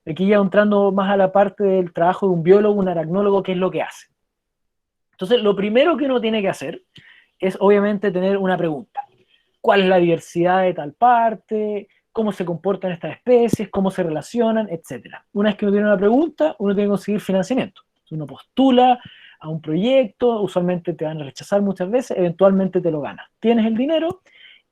Aquí ya entrando más a la parte del trabajo de un biólogo, un aracnólogo, qué es lo que hace. Entonces, lo primero que uno tiene que hacer es obviamente tener una pregunta. ¿Cuál es la diversidad de tal parte? ¿Cómo se comportan estas especies? ¿Cómo se relacionan? Etcétera. Una vez que uno tiene una pregunta, uno tiene que conseguir financiamiento. Uno postula a un proyecto, usualmente te van a rechazar muchas veces, eventualmente te lo ganas. Tienes el dinero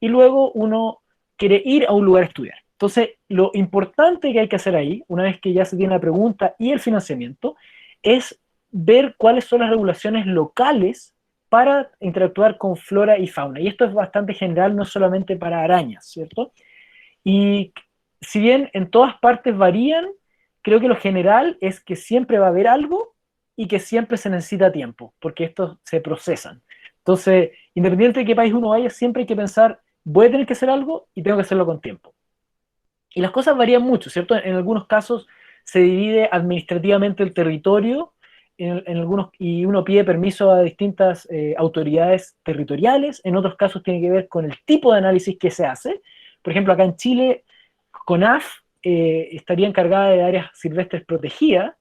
y luego uno quiere ir a un lugar a estudiar. Entonces, lo importante que hay que hacer ahí, una vez que ya se tiene la pregunta y el financiamiento, es ver cuáles son las regulaciones locales para interactuar con flora y fauna. Y esto es bastante general, no solamente para arañas, ¿cierto? Y si bien en todas partes varían, creo que lo general es que siempre va a haber algo y que siempre se necesita tiempo, porque estos se procesan. Entonces, independiente de qué país uno vaya, siempre hay que pensar, voy a tener que hacer algo y tengo que hacerlo con tiempo. Y las cosas varían mucho, ¿cierto? En algunos casos se divide administrativamente el territorio, en algunos, y uno pide permiso a distintas autoridades territoriales. En otros casos tiene que ver con el tipo de análisis que se hace. Por ejemplo, acá en Chile, CONAF estaría encargada de áreas silvestres protegidas,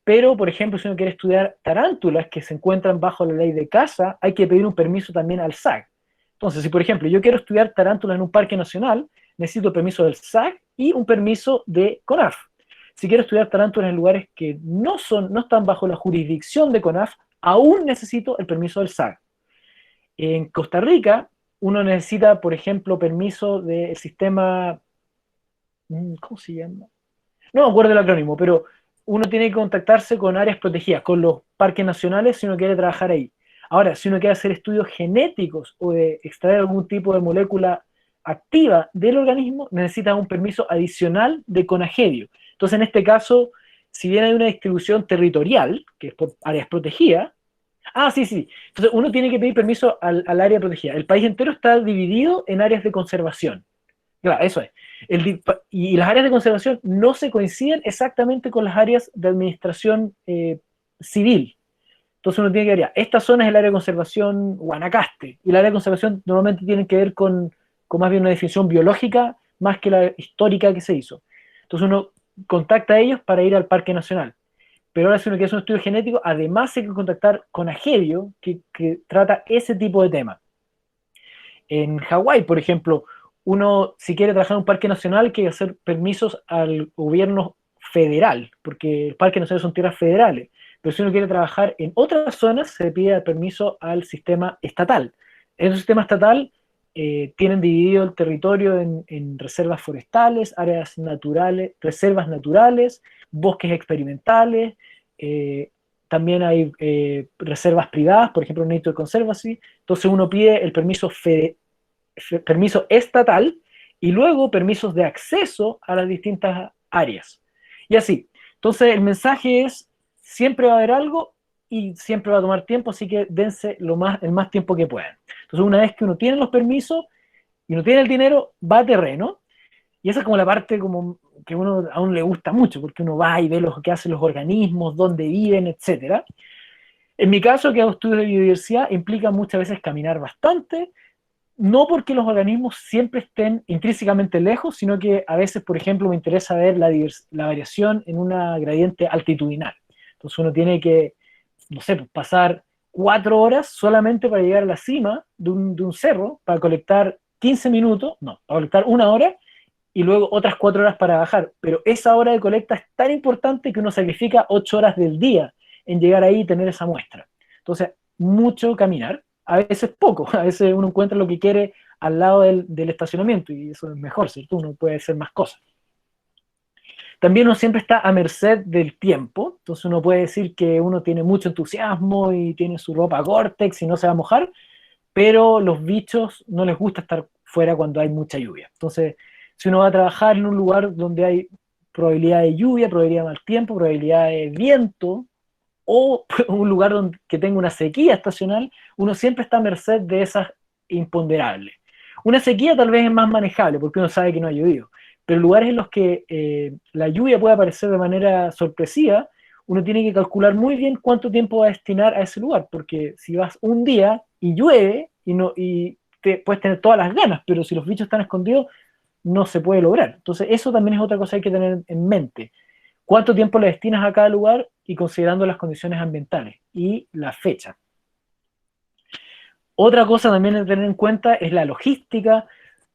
pero, por ejemplo, si uno quiere estudiar tarántulas que se encuentran bajo la ley de caza, hay que pedir un permiso también al SAC. Entonces, si por ejemplo yo quiero estudiar tarántulas en un parque nacional, necesito permiso del SAC y un permiso de CONAF. si quiero estudiar tarántulas en lugares que no están bajo la jurisdicción de CONAF, aún necesito el permiso del SAG. En Costa Rica, uno necesita, por ejemplo, permiso del sistema, ¿cómo se llama? No me acuerdo el acrónimo, pero uno tiene que contactarse con áreas protegidas, con los parques nacionales si uno quiere trabajar ahí. Ahora, si uno quiere hacer estudios genéticos o de extraer algún tipo de molécula activa del organismo, necesita un permiso adicional de CONAGEBIO. Entonces, en este caso, si bien hay una distribución territorial, que es por áreas protegidas, sí. Entonces, uno tiene que pedir permiso al área protegida. El país entero está dividido en áreas de conservación. Claro, eso es. Y las áreas de conservación no se coinciden exactamente con las áreas de administración civil. Entonces uno tiene que ver, ya, esta zona es el área de conservación Guanacaste, y el área de conservación normalmente tiene que ver con más bien una definición biológica más que la histórica que se hizo. Entonces uno contacta a ellos para ir al Parque Nacional. Pero ahora si uno quiere hacer un estudio genético, además hay que contactar con Agedio, que trata ese tipo de temas. En Hawái, por ejemplo, uno, si quiere trabajar en un parque nacional, hay que hacer permisos al gobierno federal, porque los parques nacionales son tierras federales. Pero si uno quiere trabajar en otras zonas, se pide el permiso al sistema estatal. En el sistema estatal tienen dividido el territorio en reservas forestales, áreas naturales, reservas naturales, bosques experimentales, también hay reservas privadas, por ejemplo Nature Conservancy. Entonces uno pide el permiso estatal y luego permisos de acceso a las distintas áreas. Y así. Entonces el mensaje es, siempre va a haber algo y siempre va a tomar tiempo, así que dense el más tiempo que puedan. Entonces una vez que uno tiene los permisos y uno tiene el dinero, va a terreno, y esa es como la parte como que uno aún le gusta mucho, porque uno va y ve lo que hacen los organismos, dónde viven, etc. En mi caso, que hago estudios de biodiversidad, implica muchas veces caminar bastante, no porque los organismos siempre estén intrínsecamente lejos, sino que a veces, por ejemplo, me interesa ver la variación en una gradiente altitudinal. Entonces uno tiene que, no sé, pasar 4 horas solamente para llegar a la cima de un cerro, para colectar 15 minutos, no, para colectar 1 hora, y luego otras 4 horas para bajar. Pero esa hora de colecta es tan importante que uno sacrifica 8 horas del día en llegar ahí y tener esa muestra. Entonces, mucho caminar, a veces poco, a veces uno encuentra lo que quiere al lado del estacionamiento, y eso es mejor, ¿cierto? Uno puede hacer más cosas. También uno siempre está a merced del tiempo, entonces uno puede decir que uno tiene mucho entusiasmo y tiene su ropa Gore-Tex y no se va a mojar, pero los bichos no les gusta estar fuera cuando hay mucha lluvia. Entonces, si uno va a trabajar en un lugar donde hay probabilidad de lluvia, probabilidad de mal tiempo, probabilidad de viento, o un lugar que tenga una sequía estacional, uno siempre está a merced de esas imponderables. Una sequía tal vez es más manejable, porque uno sabe que no ha llovido, pero lugares en los que la lluvia puede aparecer de manera sorpresiva, uno tiene que calcular muy bien cuánto tiempo va a destinar a ese lugar, porque si vas un día y llueve, puedes tener todas las ganas, pero si los bichos están escondidos, no se puede lograr. Entonces eso también es otra cosa que hay que tener en mente. ¿Cuánto tiempo le destinas a cada lugar? Y considerando las condiciones ambientales y la fecha. Otra cosa también a tener en cuenta es la logística.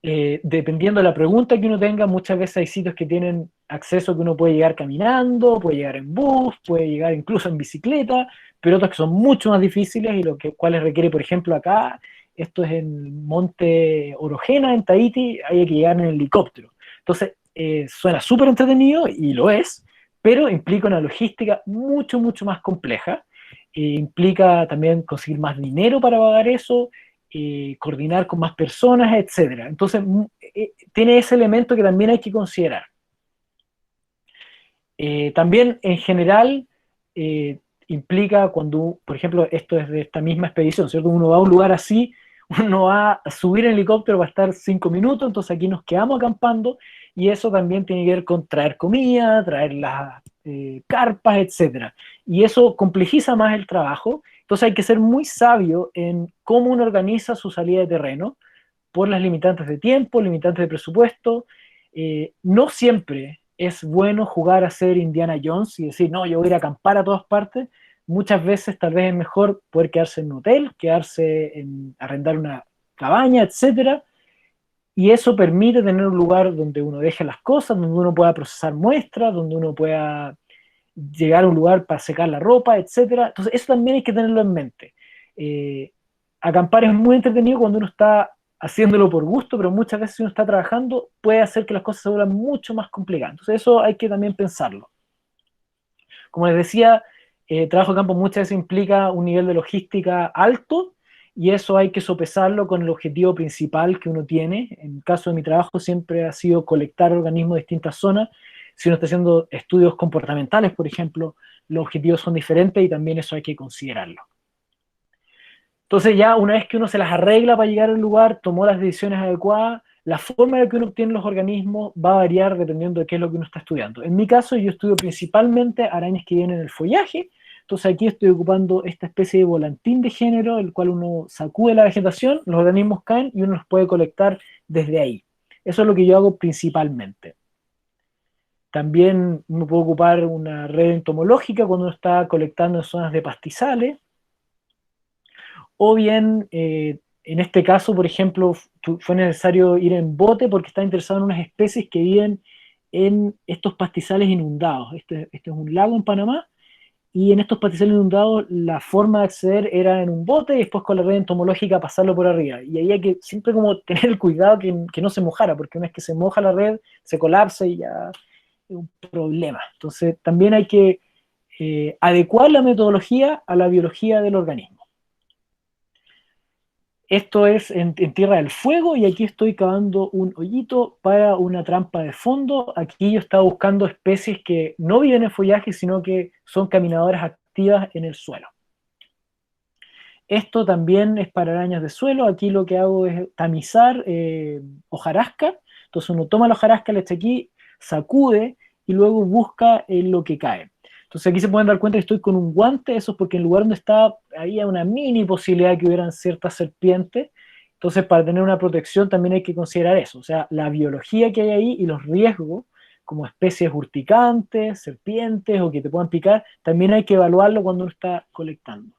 Dependiendo de la pregunta que uno tenga, muchas veces hay sitios que tienen acceso que uno puede llegar caminando, puede llegar en bus, puede llegar incluso en bicicleta, pero otros que son mucho más difíciles y cuales requiere, por ejemplo, acá, esto es en Monte Orogena, en Tahití, hay que llegar en helicóptero. Entonces, suena súper entretenido y lo es, pero implica una logística mucho, mucho más compleja. Implica también conseguir más dinero para pagar eso, coordinar con más personas, etcétera. Entonces, tiene ese elemento que también hay que considerar. También, en general, implica cuando, por ejemplo, esto es de esta misma expedición, ¿cierto? Uno va a un lugar así, uno va a subir en helicóptero, va a estar 5 minutos, entonces aquí nos quedamos acampando, y eso también tiene que ver con traer comida, traer las carpas, etcétera. Y eso complejiza más el trabajo, entonces hay que ser muy sabio en cómo uno organiza su salida de terreno, por las limitantes de tiempo, limitantes de presupuesto. No siempre es bueno jugar a ser Indiana Jones y decir, no, yo voy a ir a acampar a todas partes. Muchas veces tal vez es mejor poder quedarse en un hotel, arrendar una cabaña, etcétera, y eso permite tener un lugar donde uno deje las cosas, donde uno pueda procesar muestras, donde uno pueda llegar a un lugar para secar la ropa, etcétera. Entonces eso también hay que tenerlo en mente. Acampar es muy entretenido cuando uno está haciéndolo por gusto, pero muchas veces si uno está trabajando puede hacer que las cosas se vuelvan mucho más complicadas. Entonces eso hay que también pensarlo. Como les decía, trabajo de campo muchas veces implica un nivel de logística alto, y eso hay que sopesarlo con el objetivo principal que uno tiene. En el caso de mi trabajo siempre ha sido colectar organismos de distintas zonas. Si uno está haciendo estudios comportamentales, por ejemplo, los objetivos son diferentes y también eso hay que considerarlo. Entonces ya una vez que uno se las arregla para llegar al lugar, tomó las decisiones adecuadas, la forma en la que uno obtiene los organismos va a variar dependiendo de qué es lo que uno está estudiando. En mi caso, yo estudio principalmente arañas que viven en el follaje. Entonces aquí estoy ocupando esta especie de volantín de género, el cual uno sacude la vegetación, los organismos caen y uno los puede colectar desde ahí. Eso es lo que yo hago principalmente. También uno puede ocupar una red entomológica cuando uno está colectando en zonas de pastizales, o bien, en este caso, por ejemplo, fue necesario ir en bote porque estaba interesado en unas especies que viven en estos pastizales inundados. Este es un lago en Panamá, y en estos pastizales inundados la forma de acceder era en un bote y después con la red entomológica pasarlo por arriba. Y ahí hay que siempre como tener el cuidado que no se mojara, porque una vez que se moja la red, se colapsa y ya es un problema. Entonces también hay que adecuar la metodología a la biología del organismo. Esto es en Tierra del Fuego, y aquí estoy cavando un hoyito para una trampa de fondo. Aquí yo estaba buscando especies que no viven en follaje, sino que son caminadoras activas en el suelo. Esto también es para arañas de suelo. Aquí lo que hago es tamizar hojarasca. Entonces uno toma la hojarasca, le echa aquí, sacude y luego busca lo que cae. Entonces aquí se pueden dar cuenta que estoy con un guante. Eso es porque en el lugar donde estaba había una mini posibilidad de que hubieran ciertas serpientes. Entonces para tener una protección también hay que considerar eso, o sea, la biología que hay ahí y los riesgos, como especies urticantes, serpientes o que te puedan picar, también hay que evaluarlo cuando uno está colectando.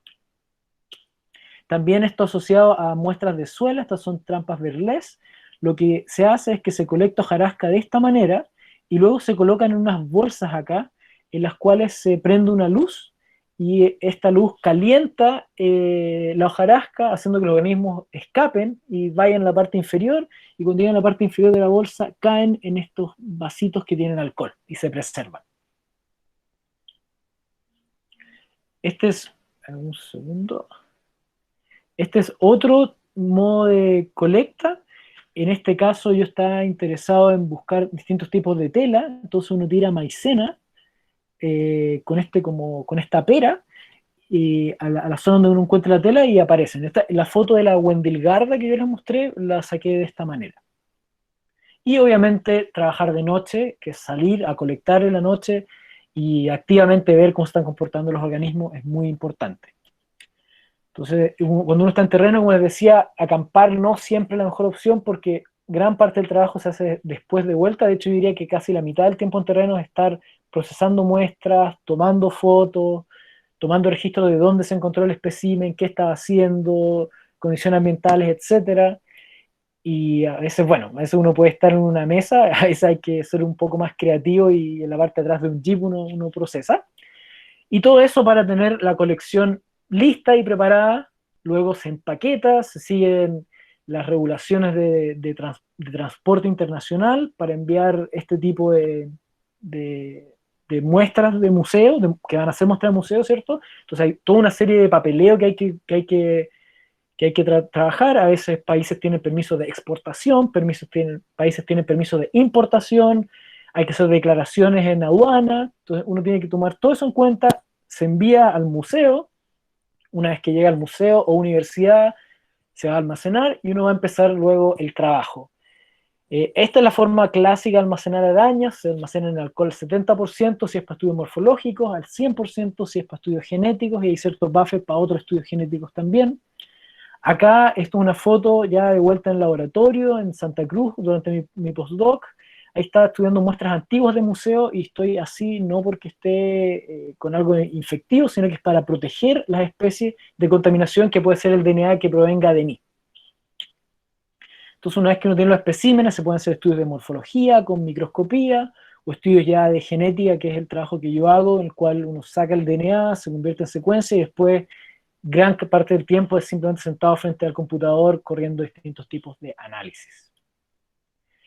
También esto asociado a muestras de suelo. Estas son trampas Berlés. Lo que se hace es que se colecta hojarasca de esta manera y luego se colocan en unas bolsas acá, en las cuales se prende una luz, y esta luz calienta la hojarasca, haciendo que los organismos escapen y vayan a la parte inferior, y cuando llegan a la parte inferior de la bolsa caen en estos vasitos que tienen alcohol y se preservan. Este es, un segundo. Este es otro modo de colecta. En este caso yo estaba interesado en buscar distintos tipos de tela. Entonces uno tira maicena con esta pera y a la zona donde uno encuentra la tela y aparecen. La foto de la Wendilgarda que yo les mostré la saqué de esta manera. Y obviamente trabajar de noche, que es salir a colectar en la noche y activamente ver cómo están comportando los organismos, es muy importante. Entonces, cuando uno está en terreno, como les decía, acampar no siempre es la mejor opción, porque gran parte del trabajo se hace después de vuelta. De hecho, yo diría que casi la mitad del tiempo en terreno es estar procesando muestras, tomando fotos, tomando registro de dónde se encontró el espécimen, qué estaba haciendo, condiciones ambientales, etcétera. Y a veces, bueno, a veces uno puede estar en una mesa, a veces hay que ser un poco más creativo y en la parte de atrás de un jeep uno procesa. Y todo eso para tener la colección lista y preparada. Luego se empaqueta, se siguen las regulaciones de transporte internacional para enviar este tipo de muestras de museo, que van a ser muestras de museo, ¿cierto? Entonces hay toda una serie de papeleo que hay que trabajar. A veces países tienen permiso de exportación, países tienen permiso de importación, hay que hacer declaraciones en aduana. Entonces uno tiene que tomar todo eso en cuenta, se envía al museo. Una vez que llega al museo o universidad, se va a almacenar y uno va a empezar luego el trabajo. Esta es la forma clásica de almacenar arañas. Se almacena en alcohol al 70% si es para estudios morfológicos, al 100% si es para estudios genéticos, y hay ciertos buffers para otros estudios genéticos también. Acá esto es una foto ya de vuelta en laboratorio en Santa Cruz durante mi postdoc. Ahí estaba estudiando muestras antiguas de museo y estoy así no porque esté con algo infectivo, sino que es para proteger las especies de contaminación que puede ser el DNA que provenga de mí. Entonces, una vez que uno tiene los especímenes, se pueden hacer estudios de morfología con microscopía, o estudios ya de genética, que es el trabajo que yo hago, en el cual uno saca el DNA, se convierte en secuencia y después gran parte del tiempo es simplemente sentado frente al computador corriendo distintos tipos de análisis.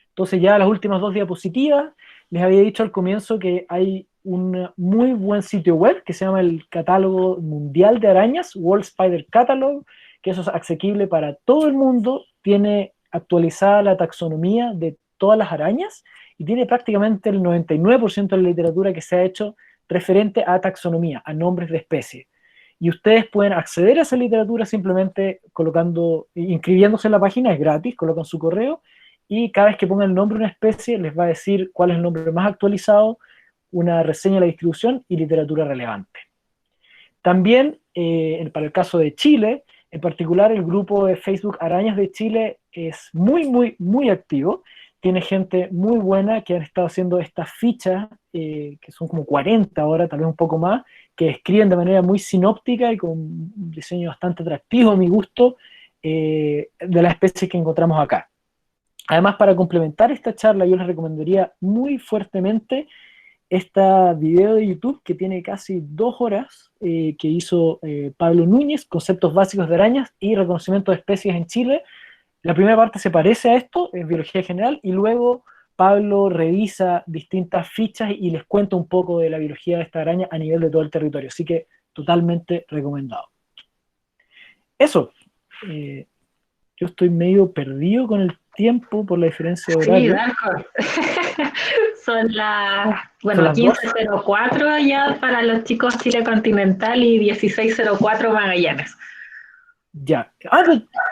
Entonces ya las últimas 2 diapositivas, les había dicho al comienzo que hay un muy buen sitio web que se llama el Catálogo Mundial de Arañas, World Spider Catalog, que eso es asequible para todo el mundo, tiene actualizada la taxonomía de todas las arañas y tiene prácticamente el 99% de la literatura que se ha hecho referente a taxonomía, a nombres de especies. Y ustedes pueden acceder a esa literatura simplemente inscribiéndose en la página, es gratis, colocan su correo y cada vez que pongan el nombre de una especie les va a decir cuál es el nombre más actualizado, una reseña de la distribución y literatura relevante. También, para el caso de Chile, en particular el grupo de Facebook Arañas de Chile es muy activo. Tiene gente muy buena que han estado haciendo estas fichas, que son como 40 ahora, tal vez un poco más, que escriben de manera muy sinóptica y con un diseño bastante atractivo a mi gusto, de las especies que encontramos acá. Además, para complementar esta charla, yo les recomendaría muy fuertemente este video de YouTube que tiene casi 2 horas, que hizo Pablo Núñez, Conceptos Básicos de Arañas y Reconocimiento de Especies en Chile. La primera parte se parece a esto, es biología general, y luego Pablo revisa distintas fichas y les cuenta un poco de la biología de esta araña a nivel de todo el territorio, así que totalmente recomendado. Eso, yo estoy medio perdido con el tiempo por la diferencia de horario. Sí, Darko. Son las, bueno, 15:04 ya para los chicos Chile Continental y 16:04 Magallanes. Ya,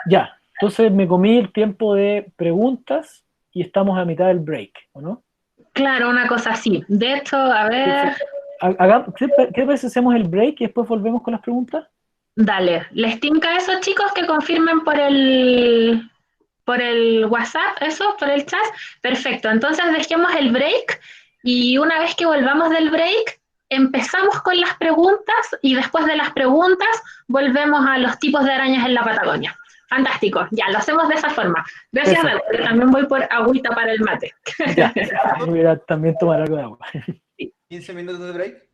ya. Entonces me comí el tiempo de preguntas y estamos a mitad del break, ¿o no? Claro, una cosa así. De hecho, a ver... ¿Qué parece si hacemos el break y después volvemos con las preguntas? Dale, ¿les tinca a esos chicos que confirmen por el WhatsApp, eso, por el chat? Perfecto, entonces dejemos el break y una vez que volvamos del break, empezamos con las preguntas y después de las preguntas volvemos a los tipos de arañas en la Patagonia. Fantástico, ya, lo hacemos de esa forma. Gracias, Dani, yo también voy por agüita para el mate. Ya, voy a también tomar algo de agua. 15 minutos de break.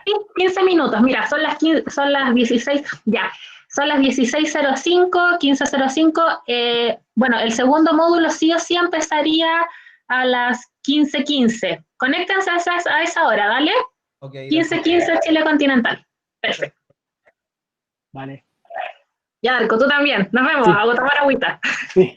Sí, 15 minutos, mira, son las 16, ya, son las 16:05, 15:05, bueno, el segundo módulo sí o sí empezaría a las 15:15. Conéctense a esa hora, ¿dale? Okay, 15:15 Chile Continental. Perfecto. Vale. Ya, Darko, tú también. Nos vemos, Sí. hago tomar agüita. Sí.